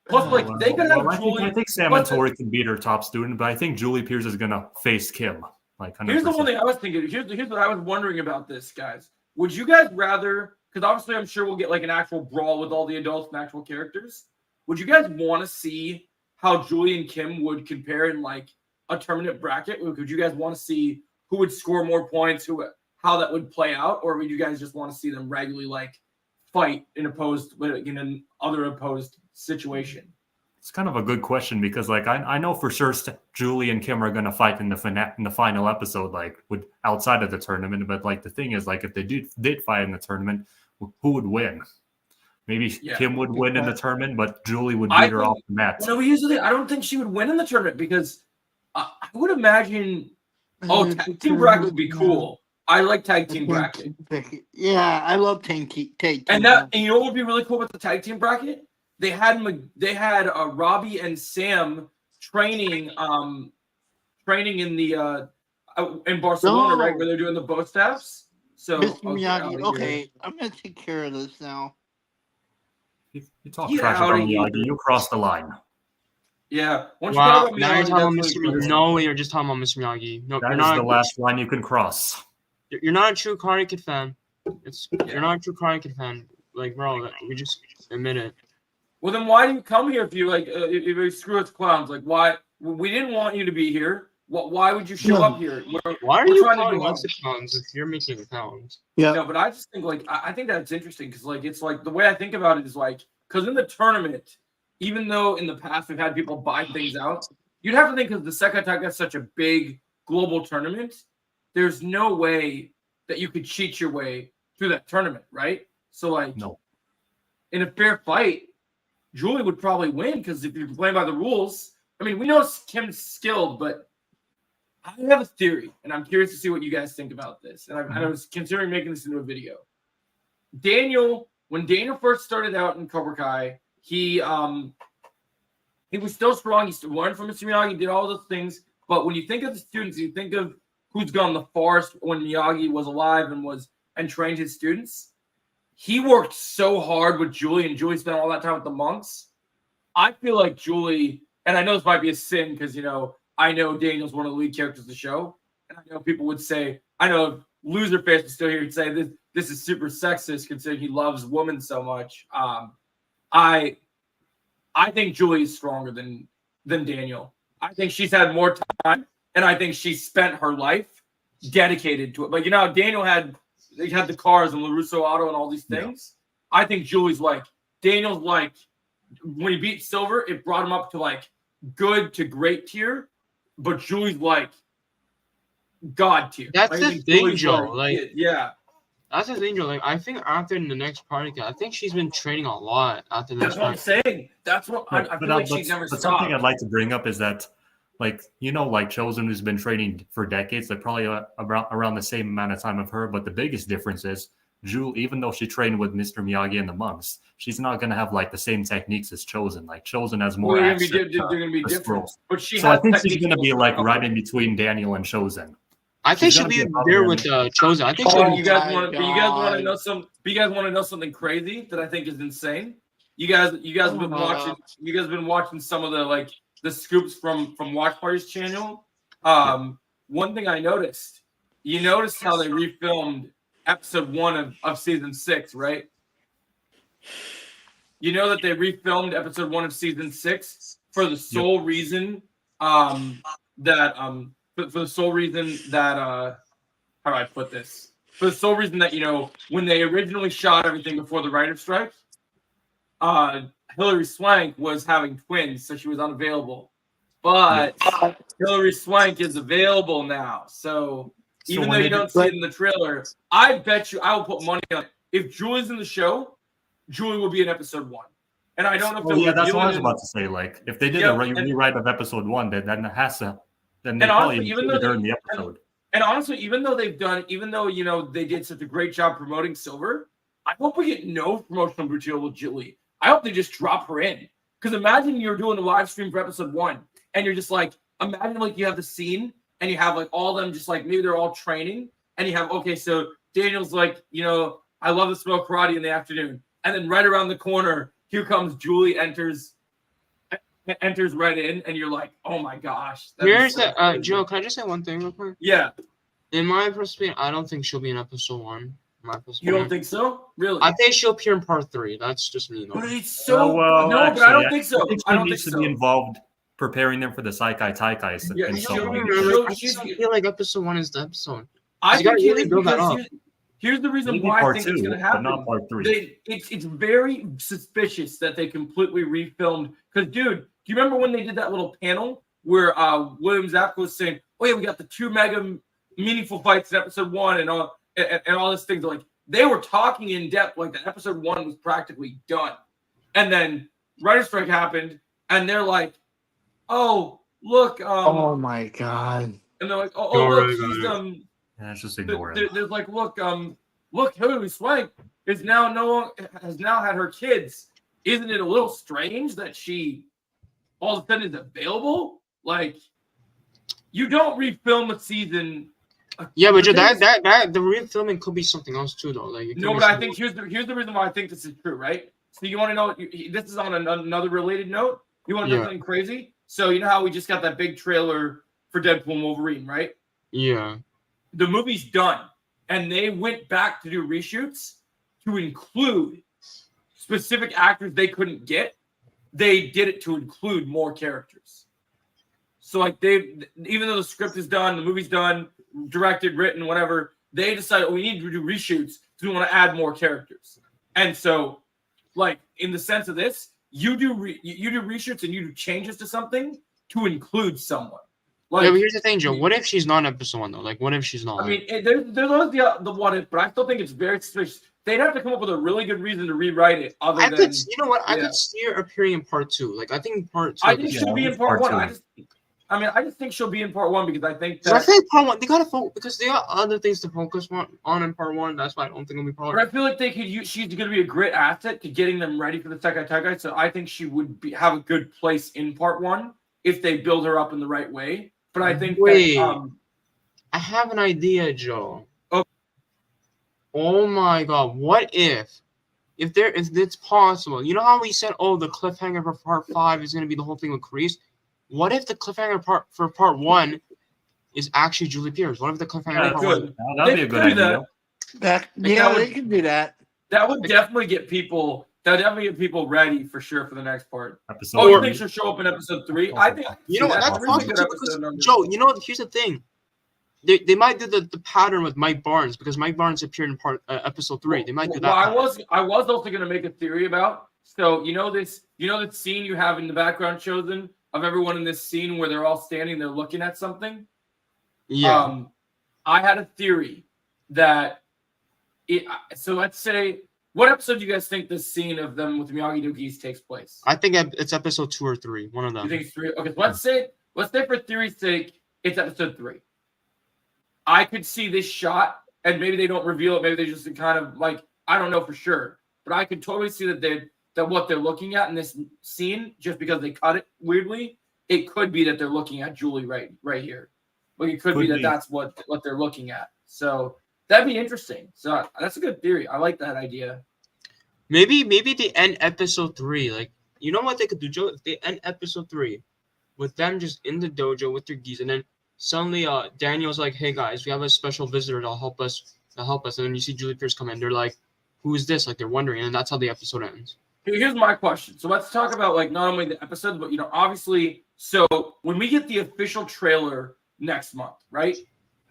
Plus, like they could have Julie.
I think Sam and Tori can beat her top student, but I think Julie Pierce is gonna face Kim. Like 100%. Here's
the one thing I was thinking. Here's what I was wondering about this, guys. Would you guys rather? Because obviously, I'm sure we'll get like an actual brawl with all the adults and actual characters. Would you guys want to see how Julie and Kim would compare in like a tournament bracket? Would you guys want to see who would score more points, how that would play out, or would you guys just want to see them regularly like fight in an other opposed situation?
It's kind of a good question because like I know for sure Julie and Kim are going to fight in the final episode, like with outside of the tournament. But like the thing is, like if they did fight in the tournament, who would win? Maybe Kim would win in the tournament, but Julie would beat her off the mat.
No, usually I don't think she would win in the tournament because I would imagine. Tag team bracket would be cool. I like tag team bracket.
Yeah, I love tag team.
And you know what would be really cool with the tag team bracket? They had Robbie and Sam training in the in Barcelona, right, where they're doing the bow staffs. So
okay, I'm gonna take care of this now.
You talk trash about Miyagi, you cross the line.
Yeah.
Wow. Now you're talking about Mr. Miyagi. No, you're just talking about Mr. Miyagi. No,
that is the last line you can cross.
You're not a true Karate Kid fan. You're not a true Karate Kid fan. Like, bro, we just admit it.
Well, then why do you come here if you like? If you screw us clowns, like why? We didn't want you to be here. Why would you show up here?
Why are you calling us clowns if you're making clowns?
Yeah. No, but I just think like I think that's interesting because like it's like the way I think about it is like because in the tournament, even though in the past we've had people buy things out, you'd have to think because the Sekai Tag is such a big global tournament, there's no way that you could cheat your way through that tournament, right? So like,
no.
In a fair fight, Julie would probably win because if you're playing by the rules, I mean, we know Kim's skilled, but I have a theory, and I'm curious to see what you guys think about this. And I was considering making this into a video. When Daniel first started out in Cobra Kai, he was still strong. He still learned from Mr. Miyagi, did all those things. But when you think of the students, you think of who's gone the farthest when Miyagi was alive and trained his students. He worked so hard with Julie, and Julie spent all that time with the monks. I feel like Julie, and I know this might be a sin because, I know Daniel's one of the lead characters of the show. And I know people would say, I know loser face is still here and say this is super sexist considering he loves women so much. I think Julie is stronger than Daniel. I think she's had more time, and I think she spent her life dedicated to it. But Daniel had the cars and LaRusso Auto and all these things. Yeah. I think Julie's Daniel's when he beat Silver, it brought him up to good to great tier. But Julie's God tier.
That's
I
the
think
thing,
Julie's
Joe. Like,
yeah.
that's the thing, Joe. Like, I think after the next podcast, I think she's been training a lot after the
That's
next
what I'm
podcast.
saying. That's what I feel like she's never
but
stopped.
something I'd like to bring up is that, like, like Chosen, who's been training for decades, like probably around the same amount of time of her. But the biggest difference is Julie, even though she trained with Mr. Miyagi and the monks, she's not going to have like the same techniques as Chosen. Like Chosen has more.
They're
access
going to be
to
different.
scrolls.
But she
So I
has
think she's
techniques
going to be like
okay.
right in between Daniel and Chosen.
I think she'll be there with Chosen. I think she'll
Oh,
be.
you guys want to know some? You guys want to know something crazy that I think is insane? You guys have been watching. You guys have been watching some of the scoops from Watch Party's channel. One thing I noticed. You noticed how they refilmed episode 1 of season 6, right? You know that they refilmed episode 1 of season 6 for the sole reason that for the sole reason that how do I put this? For the sole reason that when they originally shot everything before the writer's strike, Hilary Swank was having twins, so she was unavailable. But Hilary Swank is available now, so even though you don't see it in the trailer, I bet you I will put money on it. If Julie's in the show, Julie will be in episode 1. And I don't know if
that's what I was about to say. Like, if they did a rewrite of episode 1, then it has to. Then they probably included her in the episode.
And honestly, even though they did such a great job promoting Silver, I hope we get no promotional material with Julie. I hope they just drop her in. Because imagine you're doing a live stream for episode 1, and you're just like, imagine like you have the scene, and you have like all of them just like maybe they're all training, and you have so Daniel's like, I love to smoke karate in the afternoon, and then right around the corner, here comes Julie enters right in, and you're like, oh my gosh.
Here's Joe, can I just say one thing real quick?
Yeah.
In my perspective, I don't think she'll be in episode 1.
You don't think so? Really?
I think she'll appear in part 3. That's just me.
But it's so
no,
actually, but I don't think so.
I don't think she needs to be involved preparing them for the Saikai Taikai.
Yeah, I feel like episode 1 is the episode.
I think
really build that up.
Here's the reason why I think it's going to happen.
But not part 3.
It's very suspicious that they completely refilmed. Because, dude, do you remember when they did that little panel where William Zabka was saying, "Oh yeah, we got the 2 mega meaningful fights in episode 1 and all this things." Like they were talking in depth, like the episode 1 was practically done, and then writer's strike happened, and they're like, "Oh look,
oh my god,"
and they're like, "Oh look, she's
it's just ignore it.
There's like, look, Hilary Swank has now had her kids. Isn't it a little strange that she all of a sudden is available? Like, you don't refilm a season.
Yeah, but that the refilming could be something else too, though. Like,
no, but I think here's the reason why I think this is true, right? So you want to know? This is on another related note. You want to know something crazy? So you know how we just got that big trailer for Deadpool and Wolverine, right?
Yeah.
The movie's done, and they went back to do reshoots to include specific actors they couldn't get. They did it to include more characters. So like even though the script is done, the movie's done, directed, written, whatever, they decided we need to do reshoots because we want to add more characters. And so, like in the sense of this, you do reshoots and you do changes to something to include someone. Like,
yeah, but here's the thing, Joe. What if she's not in episode 1 though? Like, what if she's not?
I mean, there's always the what if, but I still think it's very suspicious. They'd have to come up with a really good reason to rewrite it. I could
see her appearing in part 2. Like, I think part 2.
I think she'll be in part 1. I just think she'll be in part 1 because I think that.
I think part 1 they gotta focus because they got other things to focus on in part 1. That's why I don't think it'll be part 1.
But I feel like they could use. She's going to be a great asset to getting them ready for the Saikai Taikai. So I think she would have a good place in part 1 if they build her up in the right way. But I think
I have an idea, Joe.
Okay.
Oh my god, what if it's possible? You know how we said, the cliffhanger for part 5 is gonna be the whole thing with Kreese? What if the cliffhanger for part 1 is actually Julie Pierce? What if the cliffhanger for part 1?
That'd be a good idea.
They can do that.
That would definitely get people. That definitely get people ready for sure for the next part.
Episode
you think she'll show up in episode 3? I think
that's possible because, Joe. Here's the thing. They might do the pattern with Mike Barnes because Mike Barnes appeared in episode 3. They might do that.
I was also going to make a theory about. So the scene you have in the background, Chosen, of everyone in this scene where they're all standing, they're looking at something.
Yeah.
I had a theory that so let's say, what episode do you guys think this scene of them with Miyagi Do geese takes place?
I think it's episode 2 or 3. One of them.
You think it's 3? Okay, so let's say for theory's sake, it's episode 3. I could see this shot, and maybe they don't reveal it. Maybe they just kind of like, I don't know for sure, but I could totally see that what they're looking at in this scene, just because they cut it weirdly, it could be that they're looking at Julie right here. Like it could be that that's what they're looking at. So that'd be interesting. So that's a good theory. I like that idea.
Maybe they end episode 3. Like, you know what they could do, Joe? If they end episode 3 with them just in the dojo with their geese, and then suddenly Daniel's like, "Hey guys, we have a special visitor that'll help us." And then you see Julie Pierce come in. They're like, "Who is this?" Like they're wondering, and that's how the episode ends.
Here's my question. So let's talk about like not only the episodes, but obviously. So when we get the official trailer next month, right?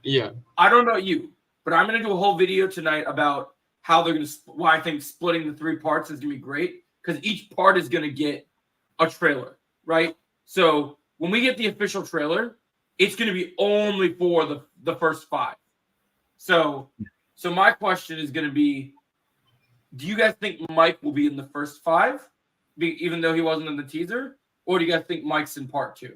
Yeah.
I don't know you, but I'm gonna do a whole video tonight about how they're gonna. Why I think splitting the 3 parts is gonna be great, because each part is gonna get a trailer, right? So when we get the official trailer, it's gonna be only for the first 5. So my question is gonna be, do you guys think Mike will be in the first 5, even though he wasn't in the teaser, or do you guys think Mike's in part 2?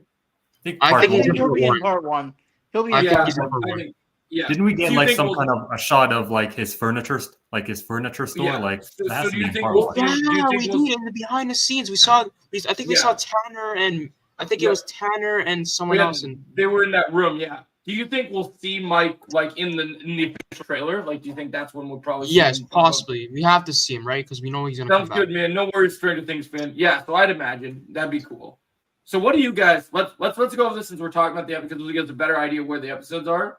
I think
he'll be in part 1. He'll be.
Yeah.
Didn't we get like some kind of a shot of like his furniture store?
Yeah.
Like
So
that has
do
to
you
be
think
part
we'll
one.
Yeah, we did in the behind the scenes. We saw. I think we saw Tanner and I think it was Tanner and someone else. And
they were in that room. Yeah. Do you think we'll see Mike like in the official trailer? Like, do you think that's when we'll probably?
Yes, possibly. We have to see him, right? Because we know he's gonna.
Sounds good, man. No worries, Stranger Things fan. Yeah, so I'd imagine that'd be cool. So what do you guys? Let's go over this since we're talking about the episode, because it gives a better idea where the episodes are.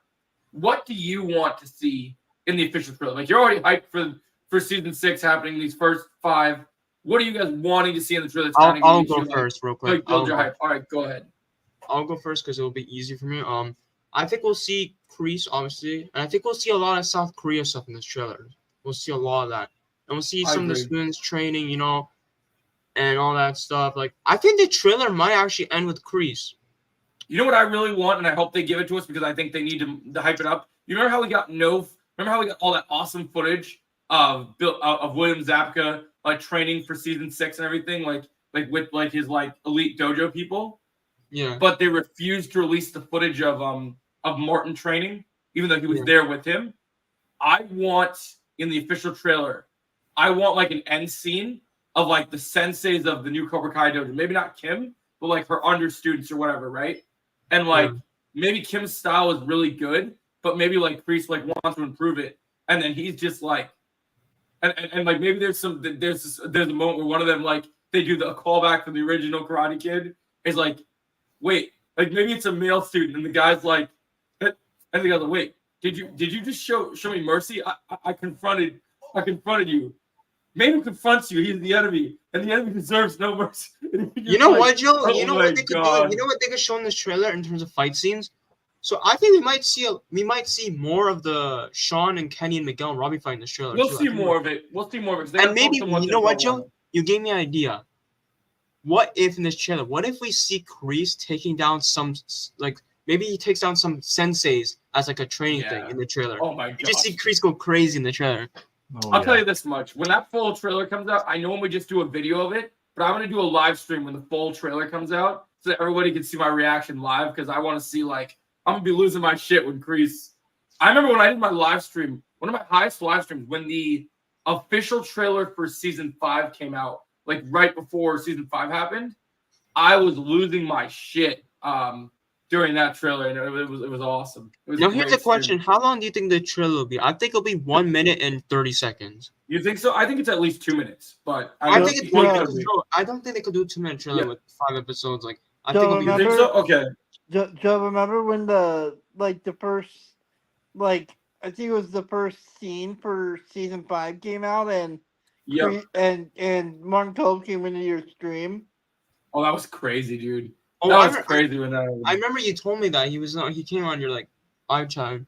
What do you want to see in the official trailer? Like, you're already hyped for season 6 happening, these first 5. What are you guys wanting to see in the trailer?
I'll go first, real quick.
Build your hype. All right, go ahead.
I'll go first because it'll be easy for me. I think we'll see Kreese, obviously, and I think we'll see a lot of South Korea stuff in this trailer. We'll see a lot of that, and we'll see some of the students training, and all that stuff. Like, I think the trailer might actually end with Kreese.
You know what I really want, and I hope they give it to us, because I think they need to hype it up. You remember how we got all that awesome footage of William Zabka like training for season 6 and everything, like with like his like elite dojo people.
Yeah.
But they refused to release the footage of Martin training, even though he was there with him. I want in the official trailer, I want like an end scene of like the senseis of the new Cobra Kai dojo. Maybe not Kim, but like her under students or whatever, right? And like maybe Kim's style is really good, but maybe like Kreese like wants to improve it, and then he's just like, and like maybe there's a moment where one of them like they do the callback from the original Karate Kid. Is like, wait, like maybe it's a male student, and the guy's like, and the guy's like, wait, did you just show me mercy? I confronted you. Maybe confronts you. He's the enemy, and the enemy deserves no mercy.
You know what, Joe?
Oh
you know what they could do? You know what they could show in this trailer in terms of fight scenes? So I think we might see more of the Sean and Kenny and Miguel and Robbie fight in this trailer.
We'll see more of it.
And maybe, you know what, Joe? You gave me an idea. What if in this trailer? What if we see Kreese taking down some, like, maybe he takes down some senseis as like a training thing in the trailer?
Oh my god!
You just see Kreese go crazy in the trailer.
I'll tell you this much: when that full trailer comes out, I know we just do a video of it, but I'm gonna do a live stream when the full trailer comes out, so that everybody can see my reaction live. Because I want to see, like, I'm gonna be losing my shit when Kreese. I remember when I did my live stream, one of my highest live streams, when the official trailer for season 5 came out, like right before season 5 happened. I was losing my shit during that trailer, and it was awesome.
Now here's a question: how long do you think the trailer will be? I think it'll be 1 minute and 30 seconds.
You think so? I think it's at least 2 minutes, but
I don't think they could do a 2-minute trailer with 5 episodes. Like, I think it'll be.
You think so? Okay.
Joe, remember when the first, like, I think it was the first scene for season 5 came out, and Martin Cove came into your stream.
Oh, that was crazy, dude.
Oh,
that was crazy when that happened.
I remember you told me that he came on. You're like, I'm trying.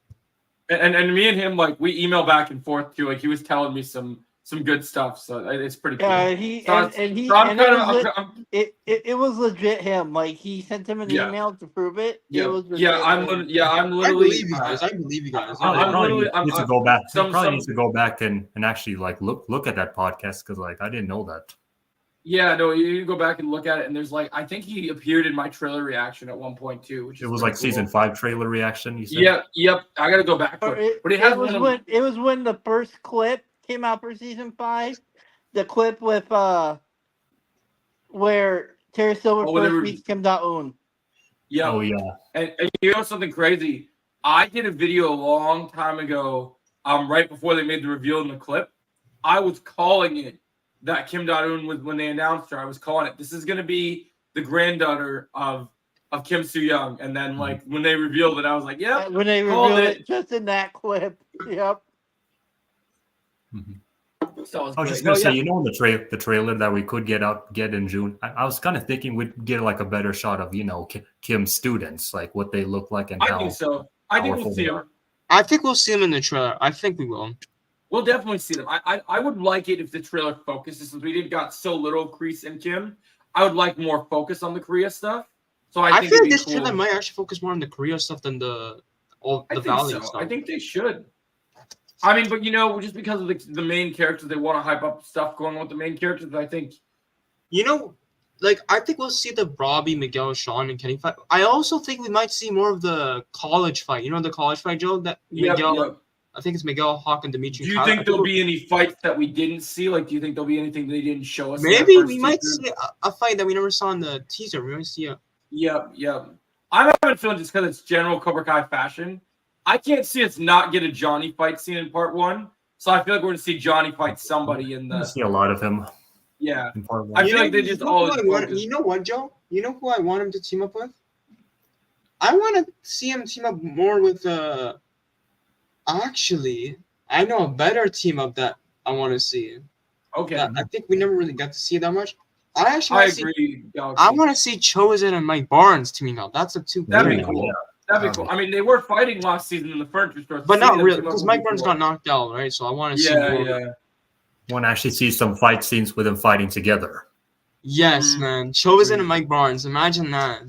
And me and him, like, we email back and forth too. Like, he was telling me some some good stuff. So it's pretty cool.
Yeah, it was legit him. Like he sent him an
Yeah.
email to prove it.
Yeah,
It was legit
I'm
him.
literally.
I believe you guys. I believe you guys.
Probably needs to go back.
Some
Needs to go back and actually like look at that podcast because like I didn't know that.
Yeah, no, you go back and look at it, and there's like I think he appeared in my trailer reaction at one point too, which
It
is
was like
cool.
season 5 trailer reaction. You said?
Yep. I gotta go back. But
It was when the first clip came out for season 5. The clip with where Terry Silver first meets Kim Da-eun.
Yeah.
Oh yeah.
And you know something crazy? I did a video a long time ago, right before they made the reveal in the clip. I was calling it that Kim Da-eun was when they announced her. I was calling it. This is gonna be the granddaughter of Kim Soo-young. And then like when they revealed it, I was like, "Yep."
When they revealed it just in that clip. Yep.
So
I was just gonna say, you know, the trailer that we could get in June. I was kind of thinking we'd get like a better shot of Kim's students, like what they look like and how.
I think so. I think we'll see them.
I think we'll see them in the trailer. I think we will.
We'll definitely see them. I would like it if the trailer focuses, since we got so little Kreese and Kim. I would like more focus on the Korea stuff. So I think
feel like this trailer might actually focus more on the Korea stuff than the Valley stuff.
I think they should. I mean, but just because of the main characters, they want to hype up stuff going on with the main characters. I think,
I think we'll see the Robbie, Miguel, Sean, and Kenny fight. I also think we might see more of the college fight. You know the college fight, Joe? That Miguel. Yep. I think it's Miguel, Hawk, and Dimitri.
Do you think there'll be any fights that we didn't see? Like, do you think there'll be anything they didn't show us?
Maybe we might see a fight that we never saw in the teaser. We might see a.
Yep. I'm having a feeling just because it's general Cobra Kai fashion. I can't see us not get a Johnny fight scene in part 1. So I feel like we're going to see Johnny fight somebody in the.
I see a lot of him.
Yeah.
In part 1.
I feel like they just always.
You know what, Joe? You know who I want him to team up with? I want to see him team up more with. Actually, I know a better team up that I want to see.
Okay.
I think we never really got to see that much. I
agree.
I want to see Chosen and Mike Barnes teaming up. That's a two.
That'd be cool. That'd be cool. I mean, they were fighting last season in the furniture store,
but not really because Mike Barnes got knocked out, right? So I want to see.
Yeah.
Want to actually see some fight scenes with them fighting together.
Yes, man. Chosen and Mike Barnes. Imagine that.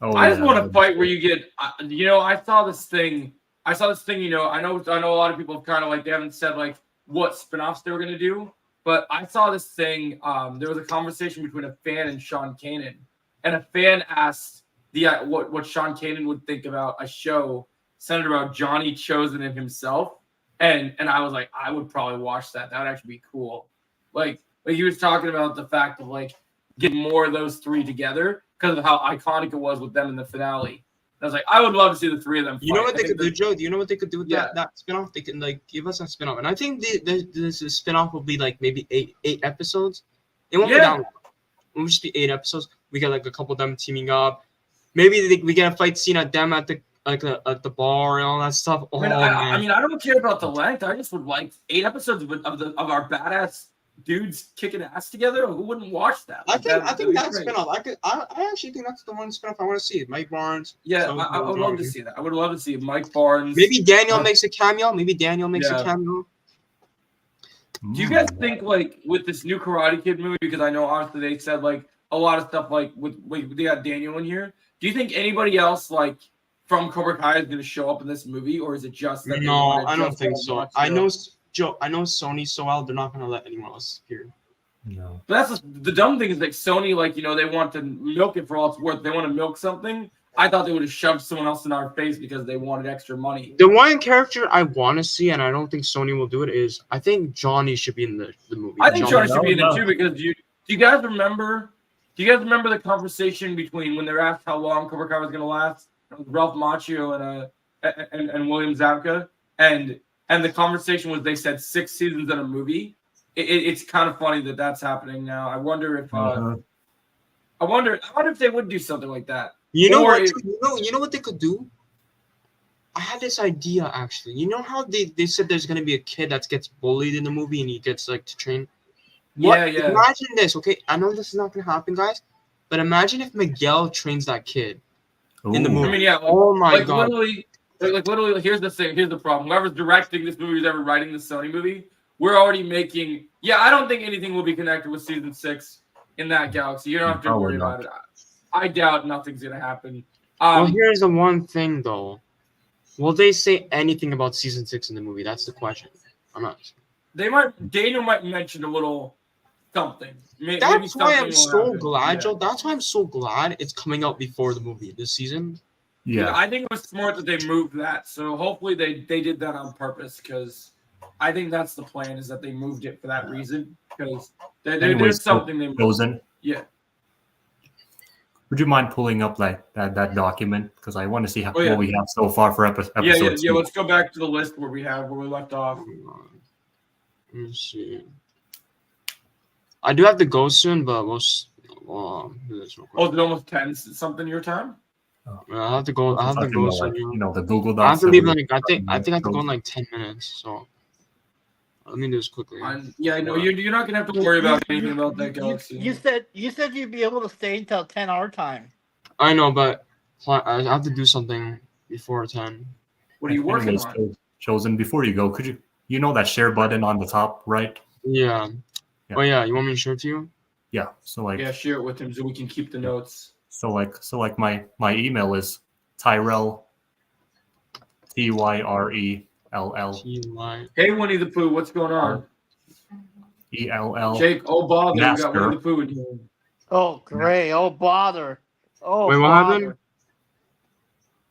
Oh,
I just want to fight where you get. I saw this thing. I know a lot of people have kind of like they haven't said like what spinoffs they were gonna do, but I saw this thing. There was a conversation between a fan and Sean Kanan, and a fan asked what Sean Kanan would think about a show centered about Johnny Chosen and himself, and I was like, I would probably watch that. That would actually be cool. Like he was talking about the fact of like getting more of those three together because of how iconic it was with them in the finale. I was like, I would love to see the three of them fight.
You know what they could do, Joe? Do you know what they could do with that spinoff? They can like give us a spinoff, and I think this spinoff will be like maybe eight episodes. It won't be that long. It will just be 8 episodes. We get like a couple of them teaming up. Maybe we get a fight scene at them at the bar and all that stuff. Oh,
I mean, I don't care about the length. I just would like 8 episodes of our badass dudes kicking ass together. Who wouldn't watch that?
Like, I think that's spinoff. I actually think that's the one spinoff I want to see. Mike Barnes.
Yeah, I would love to see that. I would love to see Mike Barnes.
Maybe Daniel makes a cameo. A cameo.
Do you guys think like with this new Karate Kid movie? Because I know honestly they said like a lot of stuff like they got Daniel in here. Do you think anybody else like from Cobra Kai is going to show up in this movie, or is it just that?
No, I don't think so. I know Sony so well, they're not going to let anyone else here.
No.
But that's the dumb thing is like Sony, like, they want to milk it for all it's worth. They want to milk something. I thought they would have shoved someone else in our face because they wanted extra money.
The one character I want to see, and I don't think Sony will do it, is I think Johnny should be in the movie.
I think Johnny should be in it too because do you guys remember the conversation between when they were asked how long Cobra Kai was going to last? Ralph Macchio and William Zabka, and the conversation was they said 6 seasons in a movie. It's kind of funny that that's happening now. I wonder if I wonder if they would do something like that.
You know what they could do? I had this idea actually. You know how they said there's gonna be a kid that gets bullied in the movie and he gets like to train.
Yeah.
Imagine this, okay? I know this is not gonna happen, guys, but imagine if Miguel trains that kid in the movie.
I mean, yeah.
Oh my god.
Literally, here's the thing. Here's the problem. Whoever's directing this movie, who's ever writing this Sony movie, we're already making. Yeah, I don't think anything will be connected with season 6 in that galaxy. You don't have to
Probably
worry
not.
about it. I doubt nothing's gonna happen.
Well, here's the one thing though. Will they say anything about season 6 in the movie? That's the question. I'm not.
Daniel might mention a little something. Maybe
That's why
something
I'm
will
so
happen.
glad,
Yeah.
Joe. That's why I'm so glad it's coming out before the movie this season.
Yeah, I think it was smart that they moved that. So hopefully they did that on purpose because I think that's the plan is that they moved it for that reason because there's something they
Chosen.
Yeah.
Would you mind pulling up like that document because I want to see what we have so far for episode
Yeah.
2.
Let's go back to the list where we left off.
Let me see. I do have to go soon, but we'll do this real quick.
Oh, is it almost 10 something your time?
I have to go. I have to go soon.
Like, the Google Docs.
I have to leave. Like I think I have to go in like 10 minutes. So let me do this quickly.
Yeah, no, you're not gonna have to worry about anything about that galaxy.
You said you'd be able to stay until 10 our time.
I know, but I have to do something before 10.
What are you working on?
Chosen, before you go, could you know that share button on the top right?
Yeah. Oh yeah, you want me to share it to you?
Yeah. So like.
Yeah, share it with him so we can keep the notes.
So like my email is Tyrell, Tyrell.
Hey Winnie the Pooh, what's going on?
ELL.
Jake, oh bother, we got
Master.
Winnie the Pooh in here.
Oh great! Oh bother! Oh
wait, what
bother.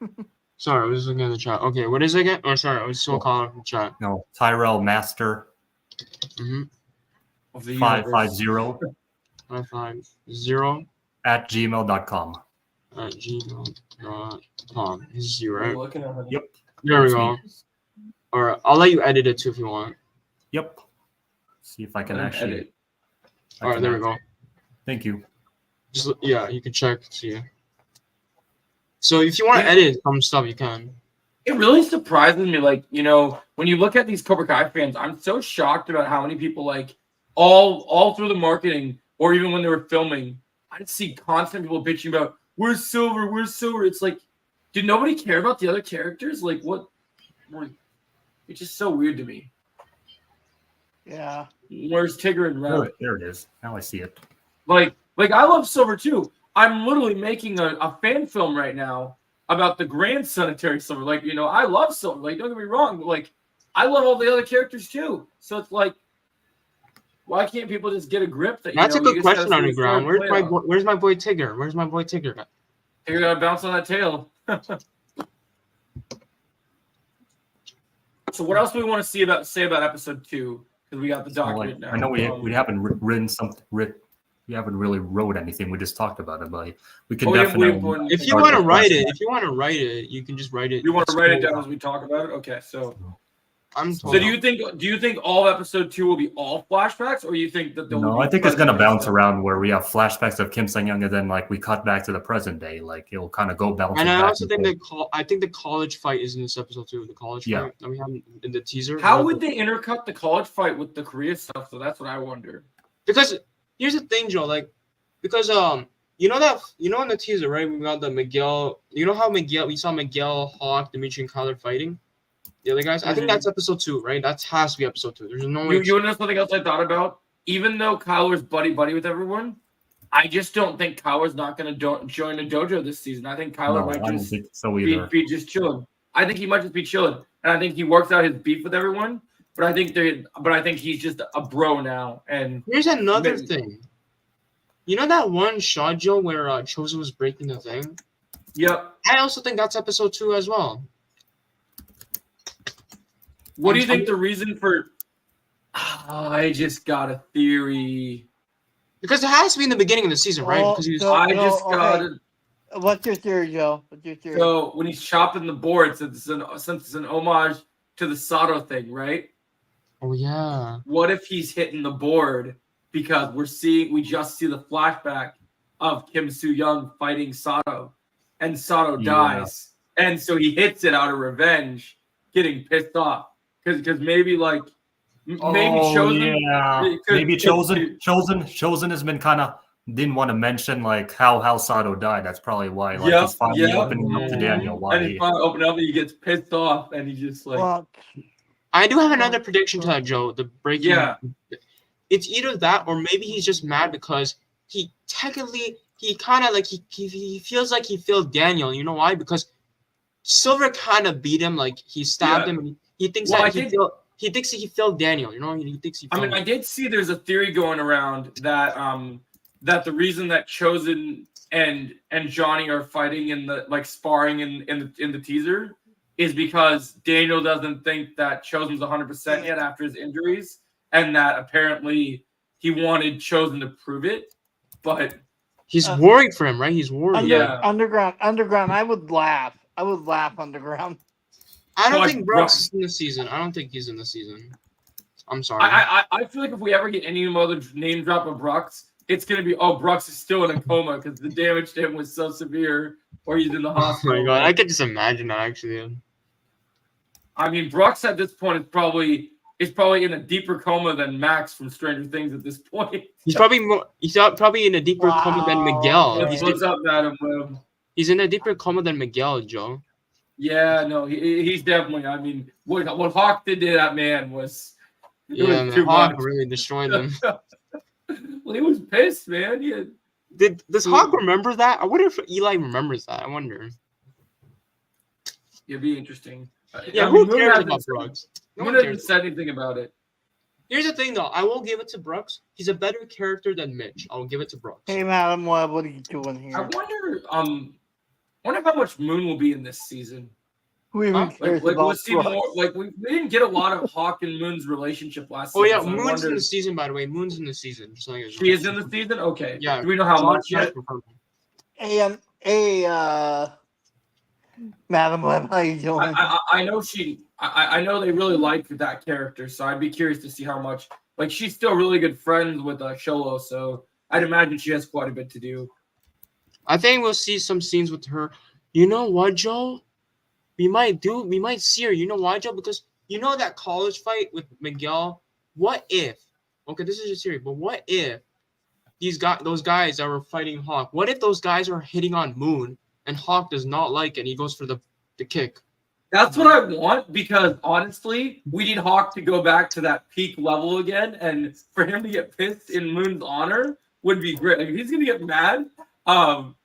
happened? Sorry, I was looking at the chat. Okay, what is it again? Oh, sorry, I was still calling the chat.
No, Tyrell Master.
Of the
550
550
at gmail.com.
At gmail.com. This is you, right?
Yep.
There we go. All right, I'll let you edit it too if you want.
Yep. See if I can actually edit.
All right, there we go.
Thank you.
Just you can check. See. So if you want to edit some stuff, you can.
It really surprises me, like, when you look at these Cobra Kai fans, I'm so shocked about how many people, like, all through the marketing, or even when they were filming, I'd see constant people bitching about, where's Silver, where's Silver? It's like, did nobody care about the other characters? Like, what? It's just so weird to me.
Yeah.
Where's Tigger and Rabbit?
There it is. Now I see it.
Like I love Silver too. I'm literally making a fan film right now about the grandson of Terry Silver. Like, I love Silver. Like, don't get me wrong, but like, I love all the other characters too. So it's like, why can't people just get a grip?
That's a good question, Underground. Where's my boy Tigger? Where's my boy Tigger?
Tigger gotta bounce on that tail. So what else do we want to say about episode 2? Because we got the document now.
I know we haven't written something. We haven't really wrote anything. We just talked about it, but we can definitely.
If you want to write it, you can just write it.
You want to write it down as we talk about it? Okay, so.
So
do you think all of episode 2 will be all flashbacks, or you think that
No, I think it's gonna bounce around where we have flashbacks of Kim Sang-young and then like we cut back to the present day. Like it'll kind of go bounce.
And I also think the college fight is in this episode too. The college fight that we have in the teaser.
How would they intercut the college fight with the Korea stuff? So that's what I wonder.
Because here's the thing, Joe. Like, because in the teaser, right? We got the Miguel. You know how we saw Miguel, Hawk, Dimitri, and Kyler fighting. The other guys, I think that's episode 2, right? That has to be episode 2. There's no way.
You know something else I thought about? Even though Kyler's buddy with everyone, I just don't think Kyler's not going to join the dojo this season. I think Kyler might just be just chilling. I think he might just be chilling, and I think he works out his beef with everyone. But I think he's just a bro now. And
here's another thing. You know that one shot, Joe, where Chosen was breaking the thing?
Yep.
I also think that's episode 2 as well.
What do you think the reason for? I just got a theory.
Because it has to be in the beginning of the season, right? Because
got it.
What's your theory, Joe? What's your theory?
So when he's chopping the board, since it's an homage to the Sato thing, right?
Oh yeah.
What if he's hitting the board because we just see the flashback of Kim Soo-young fighting Sato, and Sato dies, and so he hits it out of revenge, getting pissed off. Because maybe
Chosen has been kind of didn't want to mention like how Sato died. That's probably why. Like he's finally opening up to Daniel. Why?
And he finally opened up and he gets pissed off and he just like.
I I do have another prediction to that, Joe. The breaking.
Yeah.
It's either that or maybe he's just mad because he technically he kind of like he feels like he failed Daniel. You know why? Because Silver kind of beat him, like he stabbed him. And he thinks
Well,
that
I think-
he thinks he failed Daniel. You know, he thinks he.
I mean, I did see there's a theory going around that that the reason that Chosen and Johnny are fighting in the like sparring in the teaser is because Daniel doesn't think that Chosen's 100% yet after his injuries, and that apparently he wanted Chosen to prove it, but
He's worried for him, right? He's worried.
Yeah.
Underground. I would laugh. Underground.
I don't
But
think Brooks is in the season. I don't think he's in the season. I'm sorry.
I feel like if we ever get any other name drop of Brooks, it's gonna be Brooks is still in a coma because the damage to him was so severe, or he's in the
Oh
hospital.
my god, I could just imagine that actually.
I mean, Brooks at this point is probably in a deeper coma than Max from Stranger Things at this point.
He's probably in a deeper coma than Miguel.
Wow.
What's up, Adam Webb?
He's in a deeper coma than Miguel, Joe.
Yeah, no, he's definitely. I mean, what Hawk did to that man was
Yeah,
too
man, Hawk
much.
really destroyed him.
Well, he was pissed, man.
Does Hawk remember that? I wonder if Eli remembers that. I wonder.
It'd be interesting.
Yeah,
I
who
mean, Moon
cares
hasn't
about
said-
Brooks? No
Moon
one
hasn't
cares.
said anything about it.
Here's the thing, though. I will give it to Brooks. He's a better character than Mitch. I'll give it to Brooks.
Hey, Madam Web, what are you doing
I
here?
wonder how much Moon will be in this season.
Who even
Huh?
cares
Like
about
we'll see more.
Brooks?
Like we didn't get a lot of Hawk and Moon's relationship last
Oh
season.
yeah,
so I
Moon's in
wonder-
the season. By the way, Moon's in the season. Just like
She is in the season. Okay.
Yeah.
Do we know how much yet?
Hey, Madam Web, how you doing?
I know she. I know they really like that character, so I'd be curious to see how much. Like she's still really good friends with Sholo, so I'd imagine she has quite a bit to do.
I think we'll see some scenes with her. You know what, Joe? We might see her. You know why, Joe? Because you know that college fight with Miguel. What if? Okay, this is just serious. But what if those guys that were fighting Hawk? What if those guys are hitting on Moon and Hawk does not like it? And he goes for the kick.
That's what I want because honestly, we need Hawk to go back to that peak level again, and for him to get pissed in Moon's honor would be great. Like, if he's gonna get mad, and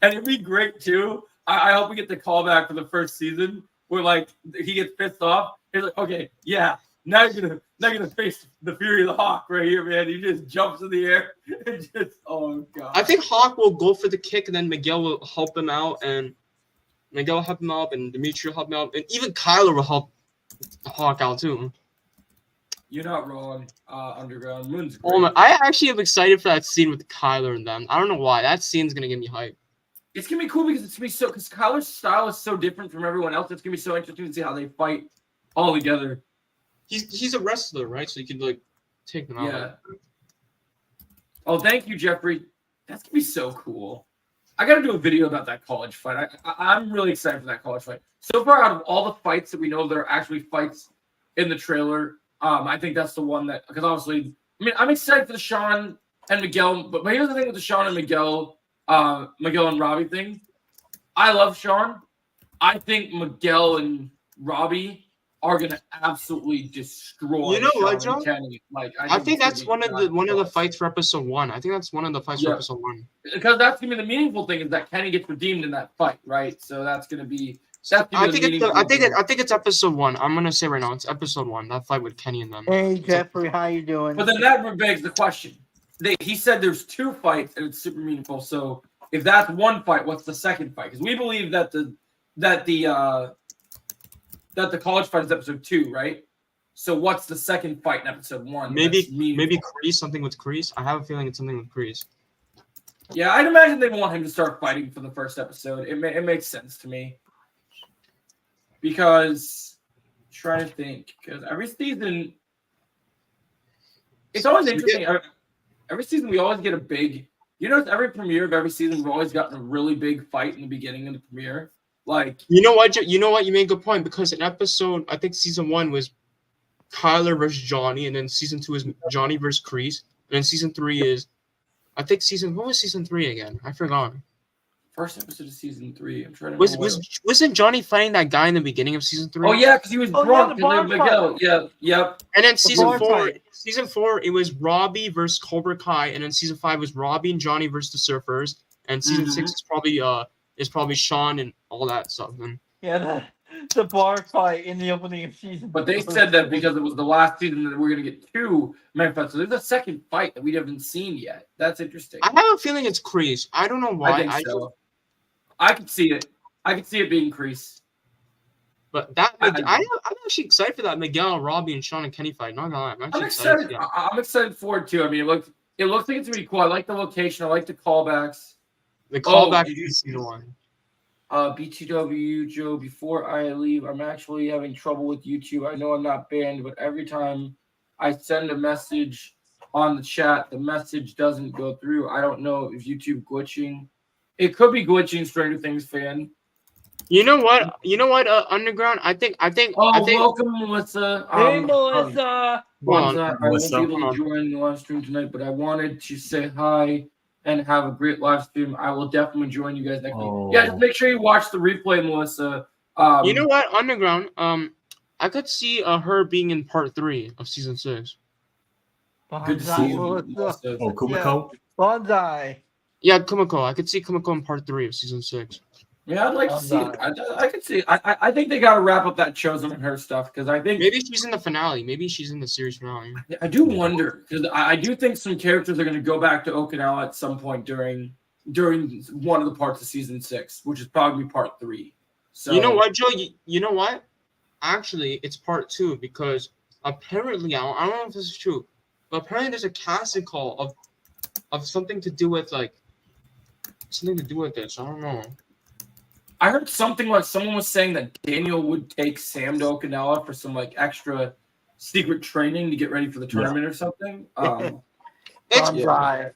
it'd be great too. I hope we get the callback for the first season where like he gets pissed off. He's like, okay, yeah, now you're gonna face the fury of the Hawk right here, man. He just jumps in the air and just oh god.
I think Hawk will go for the kick, and then Miguel will help him out, and Miguel will help him out, and Dimitri will help him out, and even Kyler will help Hawk out too.
You're not wrong, Underground. Moon's great.
Oh my! I actually am excited for that scene with Kyler and them. I don't know why. That scene's gonna get me hyped.
It's gonna be cool because it's gonna be so because Kyler's style is so different from everyone else. It's gonna be so interesting to see how they fight all together.
He's a wrestler, right? So you can like take them out.
Yeah. Oh, thank you, Jeffrey. That's gonna be so cool. I gotta do a video about that college fight. I'm really excited for that college fight. So far, out of all the fights that we know that are actually fights in the trailer, I think that's the one that because obviously, I mean, I'm excited for the Sean and Miguel, but here's the thing with the Sean and Miguel and Robbie thing. I love Sean. I think Miguel and Robbie are gonna absolutely destroy.
You know
Sean
what,
and
Joe?
Kenny. Like
I think
it's
that's
gonna be
one of the
nuts.
fights for episode 1. I think that's one of the fights for
Yeah.
episode 1.
Because that's gonna be the meaningful thing is that Kenny gets redeemed in that fight, right? So that's gonna be.
I think it's episode 1. I'm gonna say right now it's episode 1. That fight with Kenny and them.
Hey, Jeffrey, how you doing?
But then that begs the question. He said there's 2 fights and it's super meaningful. So if that's one fight, what's the second fight? Because we believe that the college fight is episode 2, right? So what's the second fight in episode 1?
Maybe
that's meaningful?
Kreese, something with Kreese. I have a feeling it's something with Kreese.
Yeah, I'd imagine they want him to start fighting for the first episode. It makes sense to me. Because trying to think, because every season it's always interesting. Every season we always get a big. You know, every premiere of every season we've always gotten a really big fight in the beginning of the premiere. Like
You know what? You made a good point because in episode, I think season 1 was Kyler versus Johnny, and then season 2 is Johnny versus Kreese, and then season 3 is, I think what was season 3 again? I forgot.
First episode of season 3. I'm trying to remember.
Wasn't Johnny fighting that guy in the beginning of season 3?
Oh yeah, because he was
Oh, yeah,
drunk.
the bar
Miguel. Yep.
And then season
bar
4,
fight.
it was Robbie versus Cobra Kai, and then season 5 was Robbie and Johnny versus the Surfers, and season 6 is probably Sean and all that stuff. And
Yeah, the bar fight in the opening of season.
But they
4.
said that because it was the last season that we're gonna get 2 main fights. So there's a second fight that we haven't seen yet. That's interesting.
I have a feeling it's Kreese. I don't know why.
I think so. I could see it. I could see it being Kreese.
But that I'm actually excited for that Miguel, Robbie, and Sean and Kenny fight. Not gonna lie, I'm actually excited.
I'm excited for it too. I mean, it looks like it's gonna be cool. I like the location. I like the callbacks.
The callback is season 1.
BTW Joe. Before I leave, I'm actually having trouble with YouTube. I know I'm not banned, but every time I send a message on the chat, the message doesn't go through. I don't know if YouTube glitching. It could be glitching. Stranger Things fan.
You know what? Underground. I think.
Welcome, Melissa.
Hey, Melissa.
I won't be
Melissa.
able to join the live stream tonight, but I wanted to say hi and have a great live stream. I will definitely join you guys next week. Yeah, just make sure you watch the replay, Melissa.
You know what? Underground. I could see her being in part 3 of season 6.
Good to see you,
Melissa.
Oh, Kumiko.
Bonsai.
Yeah, Kumiko. I could see Kumiko in part 3 of season 6.
Yeah, I'd like to see it. I could see it. I think they got to wrap up that Chosen and her stuff because I think
maybe she's in the finale. Maybe she's in the series finale.
I do wonder because I do think some characters are going to go back to Okinawa at some point during one of the parts of season 6, which is probably part 3. So
you know what, Joe? You know what? Actually, it's part 2 because apparently I don't know if this is true, but apparently there's a casting call of something to do with this. I don't know.
I heard something like someone was saying that Daniel would take Sam to Okinawa for some like extra secret training to get ready for the tournament or something.
Bonsai.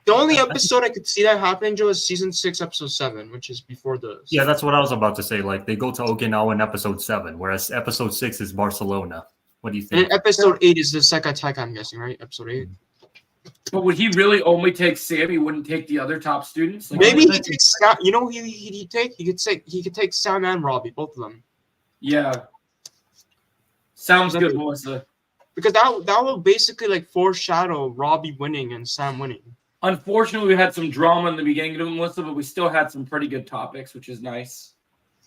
The only episode I could see that happening, Joe, is season 6, episode 7, which is before the.
Yeah, that's what I was about to say. Like they go to Okinawa in episode 7, whereas episode 6 is Barcelona. What do you think?
And episode 8 is the Sekai Taikai, I'm guessing, right? Episode 8.
But would he really only take Sam? He wouldn't take the other top students? Like,
Maybe he takes Sam. You know who he'd take? He could take Sam and Robbie, both of them.
Yeah. Sounds good, Melissa.
Because that will basically like foreshadow Robbie winning and Sam winning.
Unfortunately, we had some drama in the beginning of Melissa, but we still had some pretty good topics, which is nice.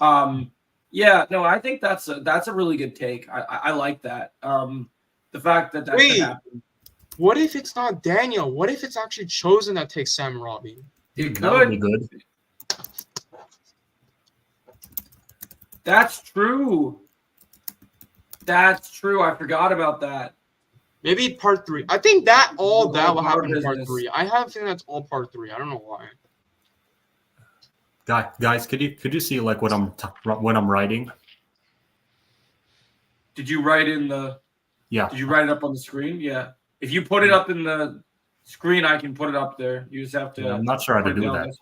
Yeah, no, I think that's a really good take. I like that. The fact that could happen.
What if it's not Daniel? What if it's actually Chosen that takes Sam and Robbie?
It
That would
could.
be good.
That's true. That's true. I forgot about that.
Maybe part 3. I think that will happen in part
business.
3. I have a feeling that's all part 3. I don't know why.
Guys, could you see like what I'm writing?
Did you write in the?
Yeah.
Did you write it up on the screen? Yeah. If you put it up in the screen, I can put it up there. You just have to.
I'm not sure how to do that.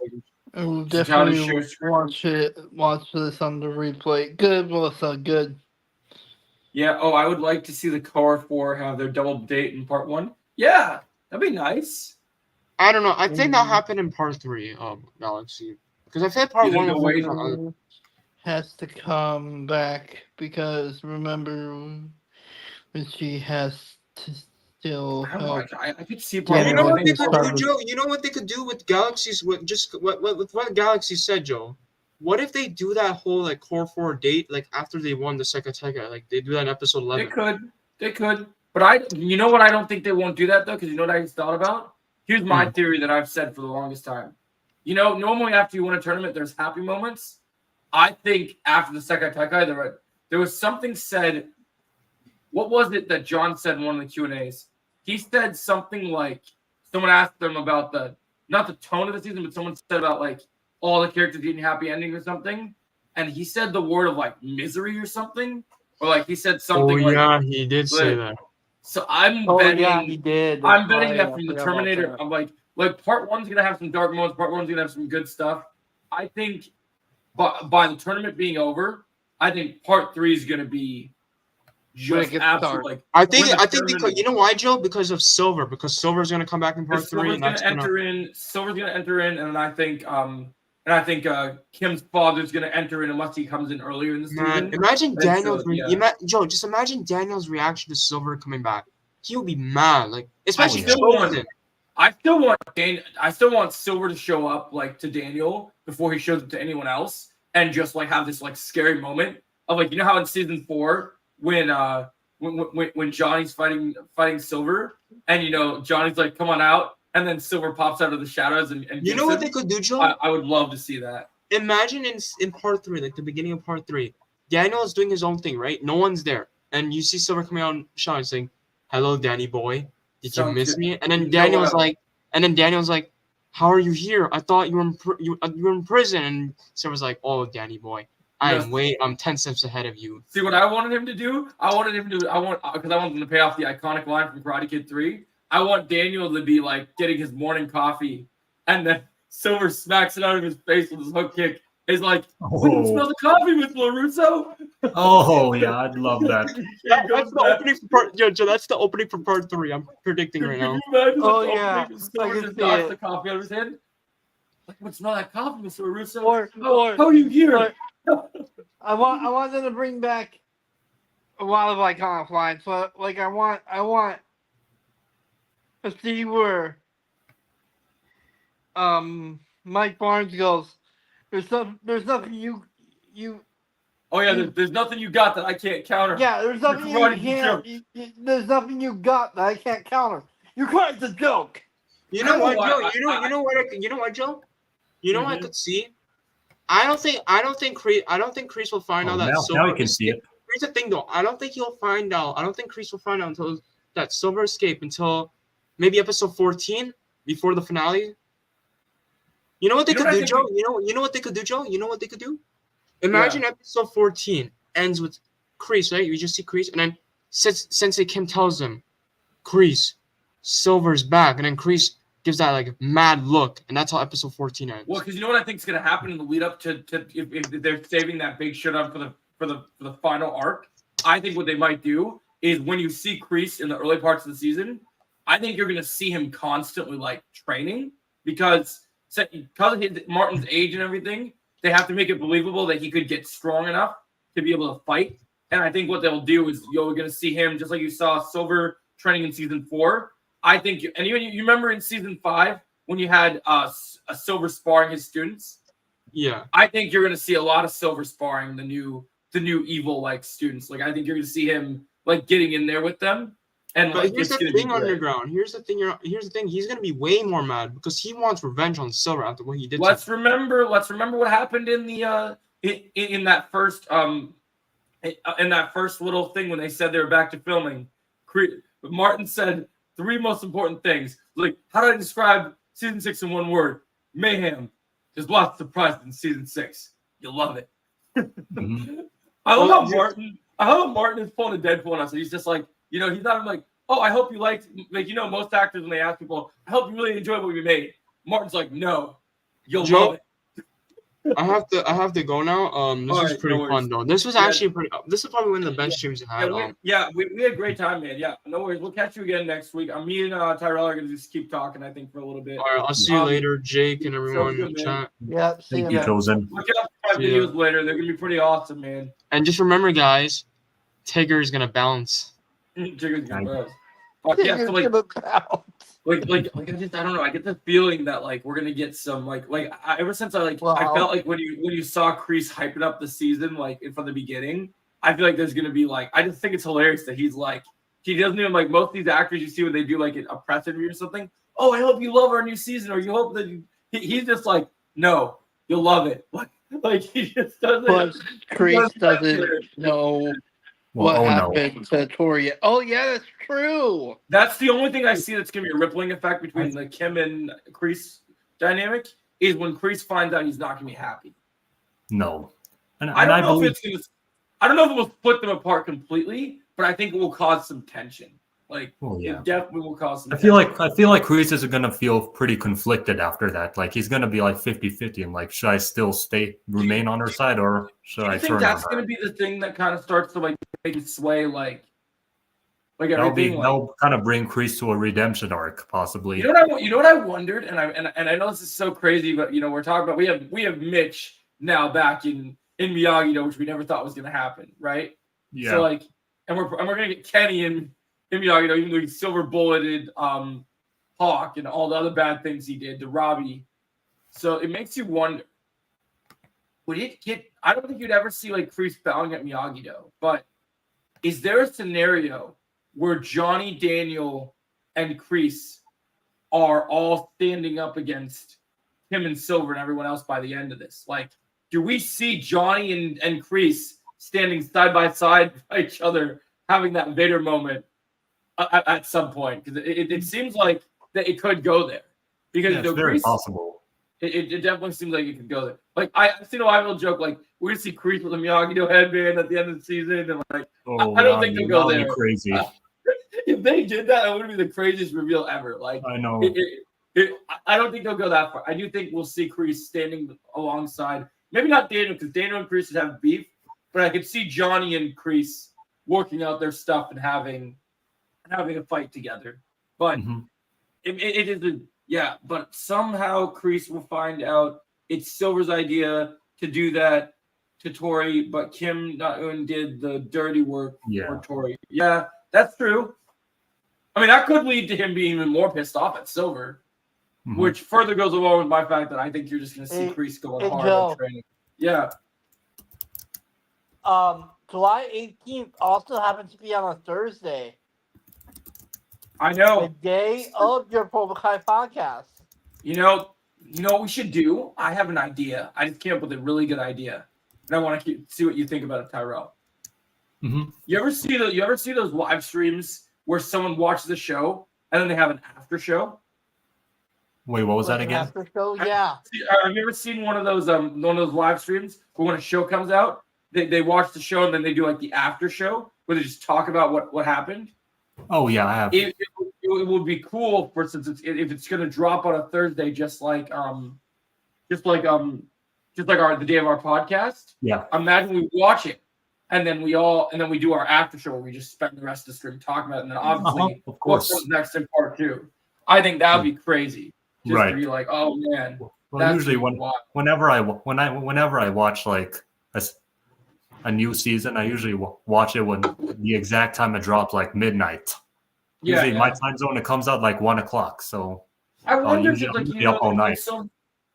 I will
So how to
definitely
share screen.
watch this on the replay. Good, Melissa. Good.
Yeah. Oh, I would like to see the Core 4 have their double date in part 1. Yeah, that'd be nice.
I don't know. I think that happened in part 3 of Galaxy. Because I said part
You think
1
they'll
was
wait
has to come back because remember when she has to still
I don't know.
help.
I could see
Yeah,
part
You know
one.
what
I
they
think
could
it's
do, Joe? You know what they could do with Galaxies? With what Galaxy said, Joe? What if they do that whole like Core 4 date like after they won the Sekateka? Like they do that in episode 11.
They could. But you know what? I don't think they won't do that though, because you know what I just thought about? Here's my theory that I've said for the longest time. You know, normally after you win a tournament, there's happy moments. I think after the Sekateka, there was something said. What was it that John said in one of the Q&As? He said something like, someone asked them about not the tone of the season, but someone said about like all the characters getting happy ending or something. And he said the word of like misery or something. Or like he said something like,
he did
say
that.
So I'm
Oh
betting.
yeah, he did.
I'm
That's
betting
right,
that from
I
the
forgot about
Terminator.
that.
I'm like part 1's gonna have some dark moments. Part 1's gonna have some good stuff. I think, by the tournament being over, I think part 3 is gonna be just
Wicked
absolute.
start.
Like
I think
when the
because
tournament-
you know why, Joe? Because of Silver. Because Silver's gonna come back in part 3,
Silver's
and
gonna
that's
enter in. Silver's gonna enter in, and then I think and I think Kim's father's gonna enter in unless he comes in earlier in the
Man,
season.
imagine
And
Daniel's
so, yeah.
Joe. Just imagine Daniel's reaction to Silver coming back. He'll be mad, like especially
yeah.
Chosen.
I still want Silver to show up like to Daniel before he shows up to anyone else, and just like have this like scary moment of like, you know how in season 4 when Johnny's fighting Silver, and you know Johnny's like, come on out, and then Silver pops out of the shadows and
You know what they could do, Joe?
I would love to see that.
Imagine in part 3, like the beginning of part 3, Daniel is doing his own thing, right? No one's there, and you see Silver coming out and shouting, saying, "Hello, Danny boy. Did you
Sounds
miss
good.
me?" And then
You know
Daniel's
what?
like, "How are you here? I thought you were in prison." And Silver's like, "Oh, Danny boy, I'm 10 steps ahead of you."
See what I wanted him to do? because I wanted him to pay off the iconic line from Karate Kid 3. I want Daniel to be like getting his morning coffee, and then Silver smacks it out of his face with his hook kick. He's like, "We can smell the coffee, Miss LaRusso."
Oh yeah, I'd love that.
That's the opening for part. Joe, that's the opening for part 3. I'm predicting right now.
Can you imagine
Oh,
the
yeah.
opening? Silver
I can
just
see
knocks
it.
the coffee out of his hand. Like, what smell that coffee, Mr. LaRusso?
Or
How are you here?
I want them to bring back a lot of iconic lines. So like I want to see where Mike Barnes goes, there's nothing you
Oh yeah, there's nothing you got that I can't counter.
yeah, there's nothing you
Karate
can't there's nothing you got that I can't counter. You cracked the joke.
You know what,
I-
Joe? You know what, Joe? You know what I could see? I don't think Kreese will find out that Silver.
Now you can see it.
Here's the thing, though. I don't think Kreese will find out until that Silver escape until maybe episode 14 before the finale. You know what they could do, Joe? You know what they could do, Joe? You know what they could do? Imagine episode 14 ends with Kreese, right? You just see Kreese, and then Sensei Kim tells them, Kreese, Silver's back, and then Kreese gives that like mad look, and that's how episode 14 ends.
Well, because you know what I think is going to happen in the lead up to if they're saving that big showdown for the final arc. I think what they might do is when you see Kreese in the early parts of the season, I think you're going to see him constantly like training because of Martin's age and everything. They have to make it believable that he could get strong enough to be able to fight. And I think what they'll do is you're going to see him just like you saw Silver training in season 4. I think, and you remember in season 5 when you had a Silver sparring his students.
Yeah,
I think you're going to see a lot of Silver sparring the new evil like students. Like I think you're going to see him like getting in there with them. And
but
like,
here's the thing, Underground. Here's the thing. He's gonna be way more mad because he wants revenge on Silver after what he did.
Let's remember what happened in the in that first little thing when they said they were back to filming. Martin said 3 most important things. Like, how do I describe season 6 in one word? Mayhem. There's lots of surprises in season 6. You'll love it.
Mm-hmm.
I love how Martin is pulling a Deadpool on us. He's just like, you know, he's not like, oh, I hope you liked, like, you know, most actors when they ask people, I hope you really enjoyed what we made. Martin's like, no, you'll love it.
I have to go now. This was pretty fun though. This was actually pretty. This is probably one of the best streams you had.
We had a great time, man. Yeah, no worries. We'll catch you again next week. Me and Tyrell are gonna just keep talking. I think for a little bit.
All right, I'll see you later, Jake and everyone in the chat.
Yeah, see
Thank
you,
you, Chosen.
Look out for my videos later. They're gonna be pretty awesome, man.
And just remember, guys, Tigger is gonna bounce.
Jigger's gonna bounce. Fuck yeah, so like I don't know. I get the feeling that like we're gonna get some ever since I felt like when you saw Kreese hyping up the season like from the beginning, I feel like there's gonna be like I just think it's hilarious that he's like he doesn't even like most of these actors you see when they do like a press interview or something. Oh, I hope you love our new season, or you hope that he's just like no, you'll love it. Like he just doesn't.
But Kreese doesn't know what happened to Tori. Oh yeah, that's true.
That's the only thing I see that's gonna be a rippling effect between the Kim and Kreese dynamic is when Kreese finds out he's not gonna be happy.
No, and
I don't know if it will split them apart completely, but I think it will cause some tension. Like, it definitely will cause some tension.
I feel like Kreese is gonna feel pretty conflicted after that. Like he's gonna be like 50-50 and like, should I still remain on her side or should I turn on her?
That's gonna be the thing that kind of starts to like make it sway. Like, Like everything.
That'll kind of bring Kreese to a redemption arc, possibly.
You know what I wondered, and I know this is so crazy, but we're talking about we have Mitch now back in Miyagi-Do, which we never thought was going to happen, right?
Yeah.
So and we're going to get Kenny in Miyagi-Do, even though he silver bulleted Hawk and all the other bad things he did to Robbie. So it makes you wonder. Would it get? I don't think you'd ever see Kreese bowing at Miyagi-Do, but is there a scenario where Johnny, Daniel, and Kreese are all standing up against him and Silver and everyone else by the end of this? Do we see Johnny and Kreese standing side by side by each other, having that Vader moment at some point? Because it seems like that it could go there. Because
it's very possible.
It definitely seems like it could go there. I've seen a lot of people joke, we're going to see Kreese with a Miyagi-Do headband at the end of the season. And I don't think they'll go there.
Crazy.
If they did that would be the craziest reveal ever.
I know.
I don't think they'll go that far. I do think we'll see Kreese standing alongside, maybe not Daniel, because Daniel and Kreese have beef, but I could see Johnny and Kreese working out their stuff and having a fight together. But it isn't. Yeah, but somehow Kreese will find out it's Silver's idea to do that to Tori, but Kim Na-eun did the dirty work for Tori. Yeah, that's true. I mean, that could lead to him being even more pissed off at Silver, which further goes along with my fact that I think you're just going to see Kreese going hard on training. Yeah.
July 18th also happens to be on a Thursday.
I know.
The day of your Cobra Kai podcast.
You know what we should do? I have an idea. I just came up with a really good idea, and I want to see what you think about it, Tyrell. You ever see those live streams where someone watches the show and then they have an after show?
Wait, what was that again?
After show, yeah.
Have you ever seen one of those live streams where when a show comes out, they watch the show and then they do the after show where they just talk about what happened?
Oh yeah, I have.
It would be cool for since if it's going to drop on a Thursday, just like the day of our podcast.
Yeah.
Imagine we watch it, and then we do our after show where we just spend the rest of the stream talking about it, and then obviously
of course
what's next in part 2. I think that would be crazy. Just to be like, oh man.
Well, usually whenever I watch a new season, I usually watch it when the exact time it drops, midnight. Usually my time zone, it comes out 1 o'clock. So
I wonder if
up all night.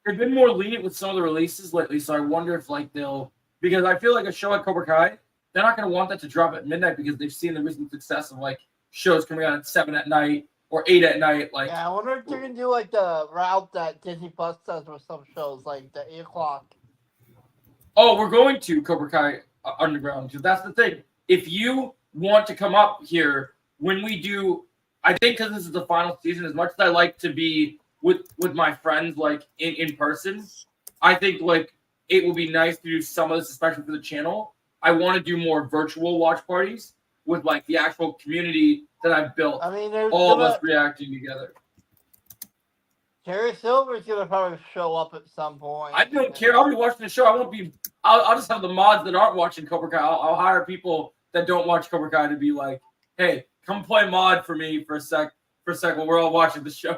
They've been more lenient with some of the releases lately, so I wonder if they'll, because I feel like a show like Cobra Kai, they're not going to want that to drop at midnight because they've seen the recent success of shows coming out at 7 at night or 8 at night.
I wonder if they're going to do the route that Disney Plus does with some shows, the 8 o'clock.
Oh, we're going to Cobra Kai Underground, because that's the thing. If you want to come up here when we do, I think because this is the final season, as much as I like to be with my friends in person, I think it will be nice to do some of this, especially for the channel. I want to do more virtual watch parties with the actual community that I've built.
I mean,
all of us reacting together.
Terry Silver's gonna probably show up at some point.
I don't care. I'll be watching the show. I won't be. I'll just have the mods that aren't watching Cobra Kai. I'll hire people that don't watch Cobra Kai to be like, "Hey, come play mod for me for a sec while we're all watching the show."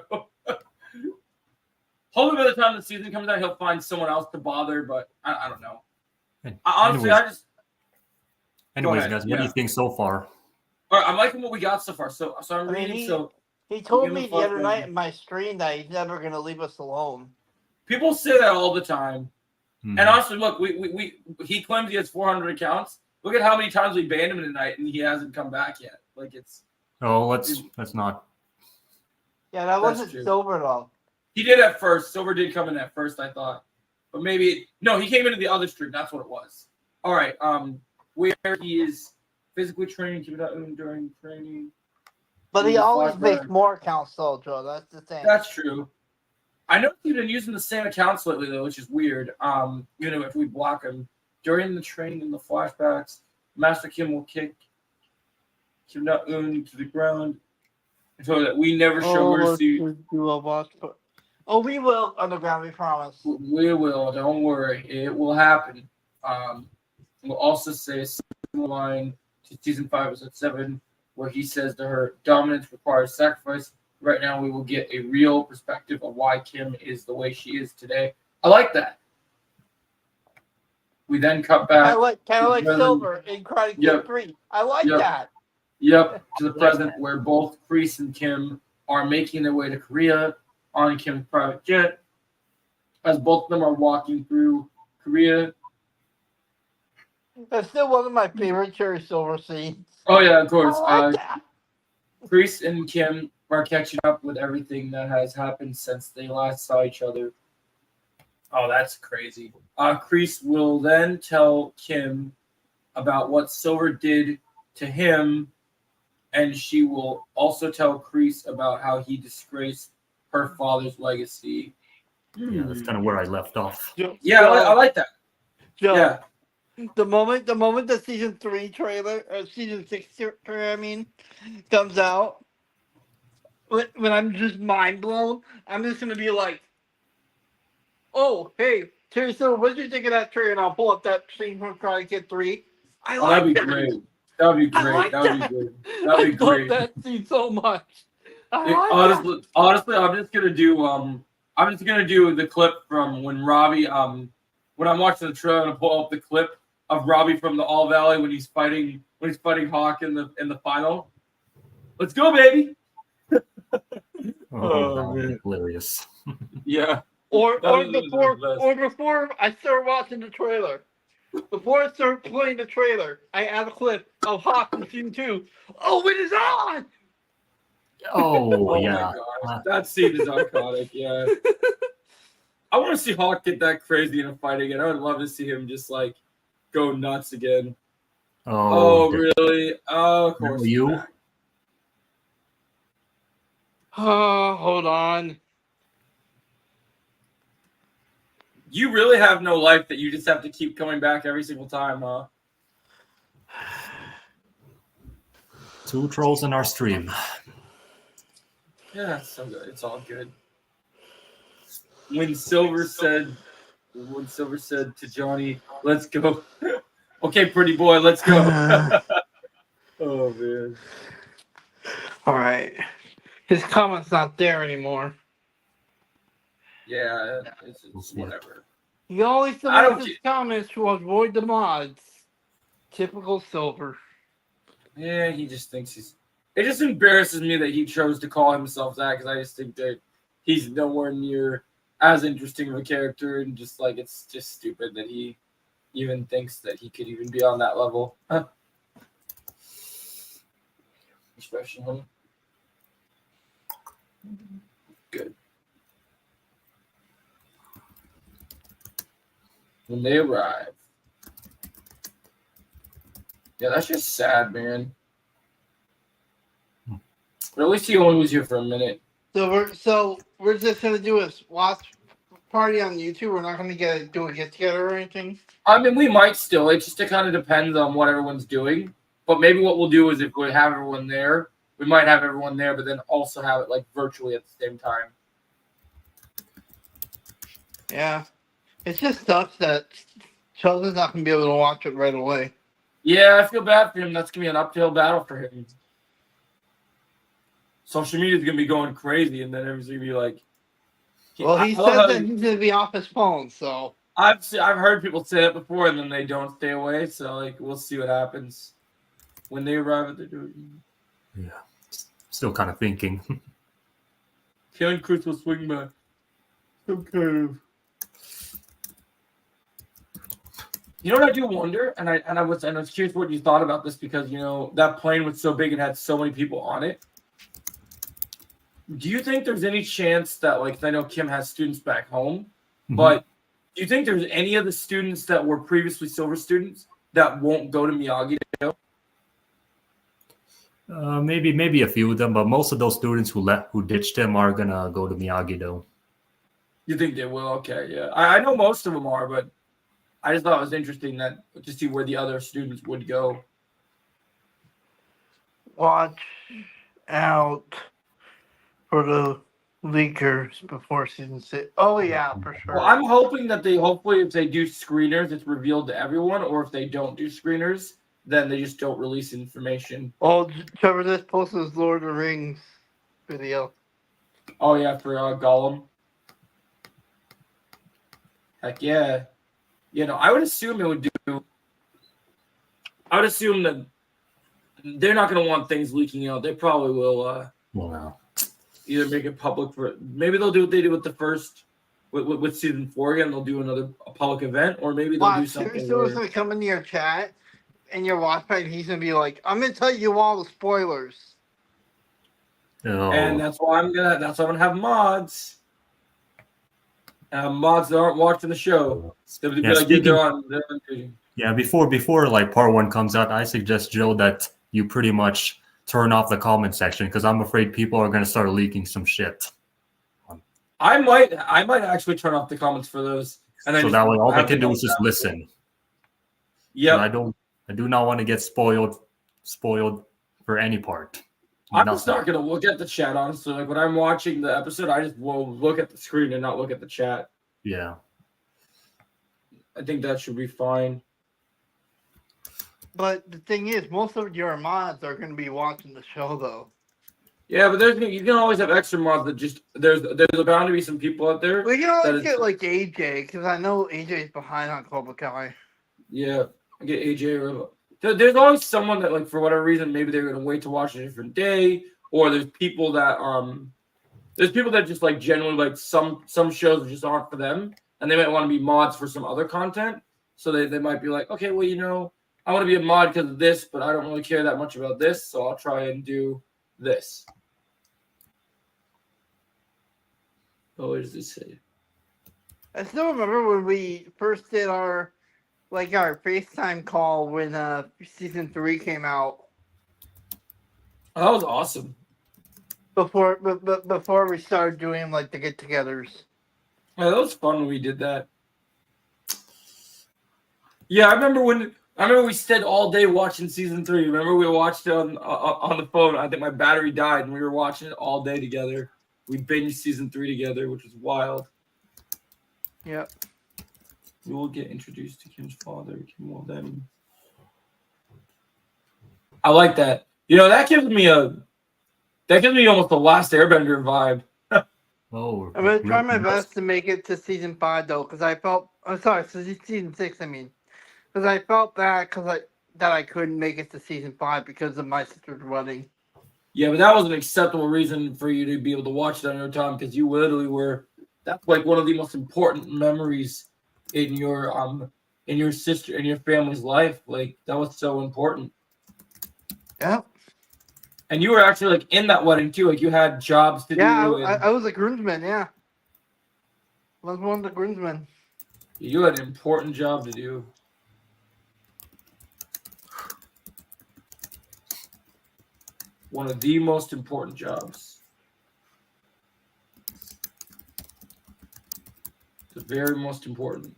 Hopefully, by the time the season comes out, he'll find someone else to bother. But I don't know. Honestly,
Anyways, guys, what do you think so far?
All right, I'm liking what we got so far. So I'm reading.
He told me the other night in my stream that he's never going to leave us alone.
People say that all the time. And honestly, look, he claims he has 400 accounts. Look at how many times we banned him tonight, and he hasn't come back yet. That's
not.
Yeah, that wasn't Silver though.
He did at first. Silver did come in at first, I thought, but maybe no. He came into the other stream. That's what it was. All right. Where he is physically training during training.
But he always makes more accounts, though, Joe. That's the thing.
That's true. I know he's been using the same accounts lately, though, which is weird. If we block him during the training in the flashbacks, Master Kim will kick Kim Na-eun to the ground, so that we never show mercy.
We will underground. We promise.
We will. Don't worry. It will happen. We'll also say a similar line to season 5, episode 7. where he says to her, "Dominance requires sacrifice." Right now, we will get a real perspective of why Kim is the way she is today. I like that. We then cut back.
Kind of like
present.
Silver in Karate Kid 3. I like that.
Yep, to the present where both Kreese and Kim are making their way to Korea on Kim's private jet. As both of them are walking through Korea.
That's still one of my favorite Cherry Silver scenes.
Oh yeah, of course.
I like that.
Kreese and Kim are catching up with everything that has happened since they last saw each other. Oh, that's crazy. Kreese will then tell Kim about what Silver did to him, and she will also tell Kreese about how he disgraced her father's legacy.
Yeah, that's kind of where I left off.
Yeah, I like that.
Joe,
Yeah.
The moment the season 3 trailer, or season 6 trailer, comes out, when I'm just mind blown, I'm just gonna be like, "Oh, hey, Terry Silver, what did you think of that trailer?" And I'll pull up that scene from Karate Kid 3.
That'd be great. That'd be great. That'd be great. That'd be great.
I love that scene so much.
Honestly, I'm just gonna do the clip from when Robbie when I'm watching the trailer, I'm gonna pull up the clip of Robbie from the All Valley when he's fighting Hawk in the final. Let's go, baby.
Oh, man. Hilarious.
Yeah.
Or before I start watching the trailer. Before I start playing the trailer, I add a clip of Hawk from season 2. Oh, it is on!
Oh, yeah.
My gosh. That scene is iconic, yeah. I want to see Hawk get that crazy in a fight again. I would love to see him just like go nuts again. Oh really? Oh, of course.
You?
Oh, hold on.
You really have no life that you just have to keep coming back every single time, huh?
2 trolls in our stream.
Yeah, it's so good. It's all good. When Silver said to Johnny, "Let's go." Okay, pretty boy, let's go. Oh man.
All right. His comment's not there anymore.
Yeah, it's just whatever.
He always deletes his comments to avoid the mods. Typical Silver.
Yeah, he just thinks he's. It just embarrasses me that he chose to call himself that, because I just think that he's nowhere near as interesting of a character, and just like it's just stupid that he even thinks that he could even be on that level. Huh. Especially him. Good. When they arrive. Yeah, that's just sad, man. But at least he only was here for a minute.
So we're just gonna do a watch party on YouTube. We're not gonna do a get together or anything.
I mean, we might still. It just kind of depends on what everyone's doing. But maybe what we'll do is if we have everyone there, we might have everyone there, but then also have it like virtually at the same time.
Yeah, it just sucks that Sheldon's not gonna be able to watch it right away.
Yeah, I feel bad for him. That's gonna be an uphill battle for him. Social media is gonna be going crazy, and then everyone's gonna be like,
"Well, he said that he's gonna be off his phone." So
I've heard people say it before, and then they don't stay away. So like, we'll see what happens when they arrive at the door.
Yeah, still kind of thinking.
Killing Chris will swing by. Some kind of. You know what I do wonder, and I was curious what you thought about this, because you know that plane was so big and had so many people on it. Do you think there's any chance that, like, I know Kim has students back home, but do you think there's any of the students that were previously Silver students that won't go to Miyagi-Do?
Maybe a few of them, but most of those students who ditched him are gonna go to Miyagi-Do.
You think they will? Okay, yeah. I know most of them are, but I just thought it was interesting to see where the other students would go.
Watch out for the leakers before season 6. Oh yeah, for sure.
Well, I'm hoping that hopefully if they do screeners, it's revealed to everyone, or if they don't do screeners, then they just don't release information.
Oh, Trevor just posted his Lord of the Rings video.
Oh yeah, for Gollum. Heck yeah. I would assume it would do. I would assume that they're not going to want things leaking out. They probably will either make it public for. Maybe they'll do what they did with the first, with season 4 again. They'll do another public event, or maybe they'll do something.
Seriously, going to come into your chat and your watch party, he's going to be like, "I'm going to tell you all the spoilers."
Oh.
And that's why I'm gonna have mods. Mods that aren't watching the show.
Before like part 1 comes out, I suggest, Joe, that you pretty much turn off the comment section, because I'm afraid people are going to start leaking some shit.
I might actually turn off the comments for those, and
so that way all they can do is just listen.
Yeah,
I do not want to get spoiled for any part.
I'm just not gonna look at the chat, honestly. Like when I'm watching the episode, I just will look at the screen and not look at the chat.
Yeah,
I think that should be fine.
But the thing is, most of your mods are going to be watching the show, though.
Yeah, but you can always have extra mods that just there's bound to be some people out there.
We can always get like AJ, because I know AJ's behind on Cobra Kai.
Yeah, I get AJ. There's always someone that, like, for whatever reason, maybe they're gonna wait to watch a different day, or there's people that just like genuinely like some shows just aren't for them, and they might want to be mods for some other content. So they might be like, okay, well, I want to be a mod because of this, but I don't really care that much about this, so I'll try and do this. Oh, what does this say?
I still remember when we first did our FaceTime call when season 3 came out.
Oh, that was awesome.
Before we started doing like the get-togethers.
Yeah, that was fun when we did that. Yeah, I remember we stayed all day watching season 3. Remember we watched it on the phone. I think my battery died, and we were watching it all day together. We binged season 3 together, which was wild.
Yep.
We will get introduced to Kim's father. Kim will then. I like that. That gives me almost the Last Airbender vibe.
Oh,
I'm gonna try my best to make it to season 5 though, because I felt. I'm sorry, season 6. I mean, because I felt bad that I couldn't make it to season 5 because of my sister's wedding.
Yeah, but that was an acceptable reason for you to be able to watch it on your time, because you literally were. That's like one of the most important memories in your sister and your family's life. Like, that was so important.
Yeah.
And you were actually like in that wedding too. Like, you had jobs to do.
Yeah, I was a groomsman. Yeah. I was one of the groomsmen.
You had an important job to do. One of the most important jobs. The very most important.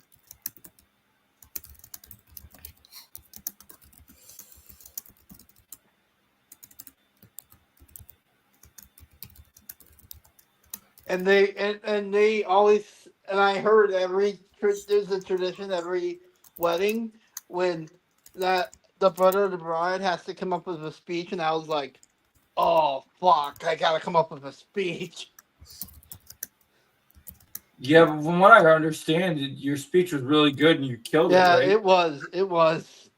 And they always, and I heard there's a tradition every wedding when the brother of the bride has to come up with a speech, and I was like, oh fuck, I gotta come up with a speech.
Yeah, but from what I understand, your speech was really good and you killed it.
Yeah,
right?
it was.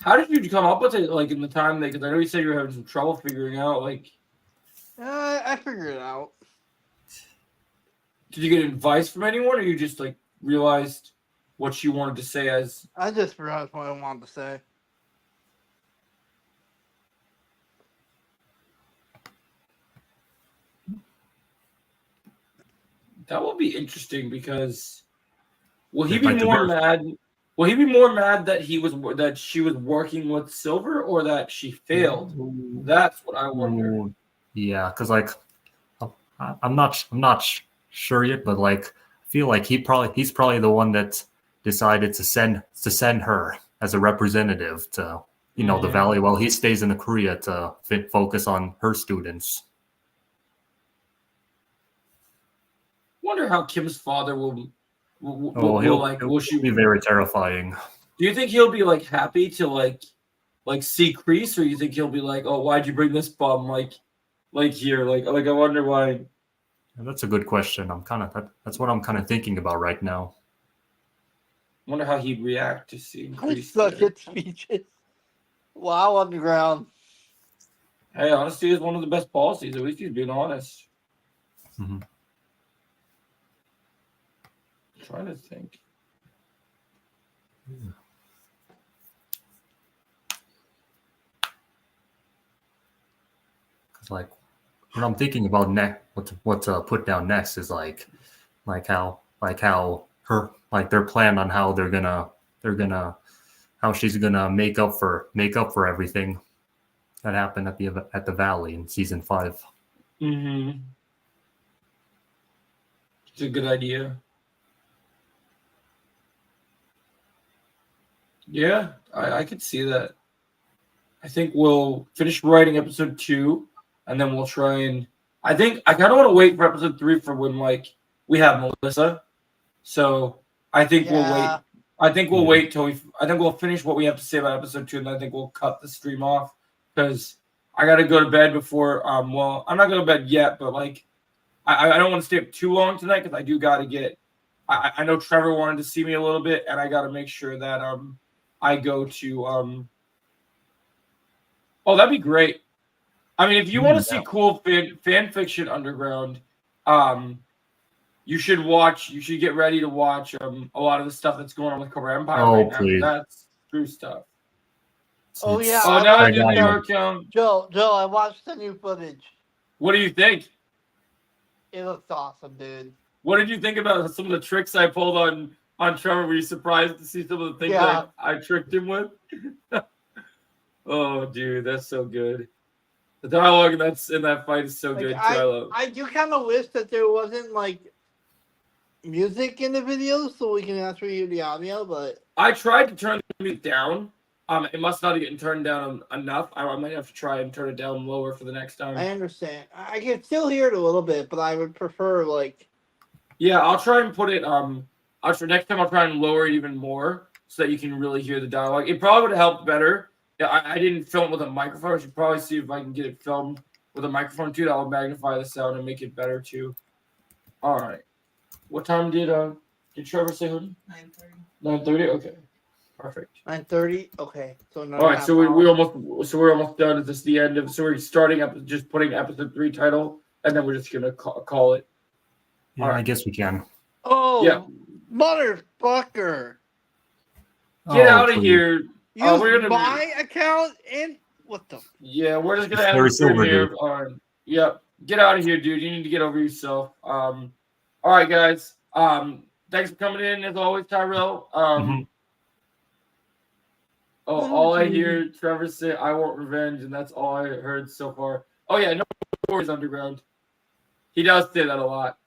How did you come up with it? Like, in the time because I know you said you were having some trouble figuring out. Like,
I figured it out.
Did you get advice from anyone, or you just like realized what you wanted to say as?
I just realized what I wanted to say.
That will be interesting because will he be more mad? Will he be more mad that she was working with Silver, or that she failed? That's what I wonder.
Yeah, because like I'm not sure yet, but like I feel like he's probably the one that decided to send her as a representative to the Valley while he stays in Korea to focus on her students.
Wonder how Kim's father will
she be very terrifying.
Do you think he'll be like happy to like see Kreese, or you think he'll be like, oh, why'd you bring this bum like here? Like I wonder why.
That's a good question. That's what I'm kind of thinking about right now.
I wonder how he'd react to seeing
I
Kreese
suck
there.
at speeches. Wow, underground.
Hey, honesty is one of the best policies. At least he's being honest.
Mm-hmm.
I'm trying to think.
Because like what I'm thinking about next, what to put down next is like how her like their plan on how they're gonna how she's gonna make up for everything that happened at the Valley in season 5.
Mm-hmm. It's a good idea. Yeah, I could see that. I think we'll finish writing episode 2, and then we'll try and. I think I kind of want to wait for episode 3 for when like we have Melissa. So I think we'll wait.
Yeah.
I think we'll wait till we. I think we'll finish what we have to say about episode 2, and then I think we'll cut the stream off because I got to go to bed before. Well, I'm not going to bed yet, but like, I don't want to stay up too long tonight because I do got to get. I know Trevor wanted to see me a little bit, and I got to make sure that I go to Oh, that'd be great. I mean, if you want to see cool fan fiction underground, you should watch. You should get ready to watch a lot of the stuff that's going on with Cobra Empire right now.
Please.
That's true stuff.
Oh yeah.
Oh, now I do the art count.
Joe, I watched the new footage.
What do you think?
It looks awesome, dude.
What did you think about some of the tricks I pulled on Trevor? Were you surprised to see some of the things that I tricked him with? Oh, dude, that's so good. The dialogue that's in that fight is so
Like,
good too.
I do kind of wish that there wasn't like music in the video so we can actually hear the audio, but
I tried to turn the music down. It must not have gotten turned down enough. I might have to try and turn it down lower for the next time.
I understand. I can still hear it a little bit, but I would prefer like.
Yeah, I'll try and put it. Next time I'll try and lower it even more so that you can really hear the dialogue. It probably would have helped better. Yeah, I didn't film it with a microphone. I should probably see if I can get it filmed with a microphone too. That will magnify the sound and make it better too. All right. What time did Trevor say?
9:30.
9:30. Okay. Perfect.
9:30. Okay. So
all right. So we're almost done. Is this the end of? So we're starting up, just putting episode 3 title, and then we're just gonna call it.
Yeah, all right. I guess we can.
Oh,
yeah.
Motherfucker!
Get out of here.
Use my account and what the?
Yeah, we're just gonna end the stream here. Yep. Get out of here, dude. You need to get over yourself. All right, guys. Thanks for coming in as always, Tyrell. All I hear Trevor say, "I want revenge," and that's all I heard so far. Oh yeah, no worries, Underground. He does say that a lot.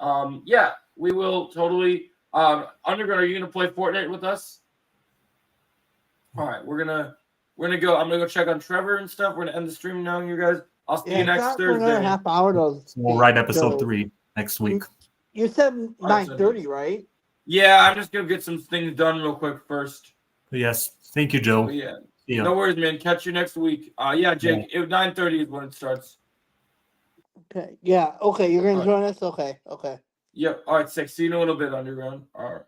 Yeah, we will totally. Underground, are you gonna play Fortnite with us? All right, we're gonna go. I'm gonna go check on Trevor and stuff. We're gonna end the stream now, you guys. I'll see you next Thursday.
Another half hour though.
We'll write episode 3 next week.
You said 9:30, right?
Yeah, I'm just gonna get some things done real quick first.
Yes, thank you, Joe.
But yeah, no worries, man. Catch you next week. Yeah, Jake. 9:30 is when it starts.
Okay. Yeah. Okay. You're gonna join us. Okay.
Yep. All right. 6. See you in a little bit, Underground. All right.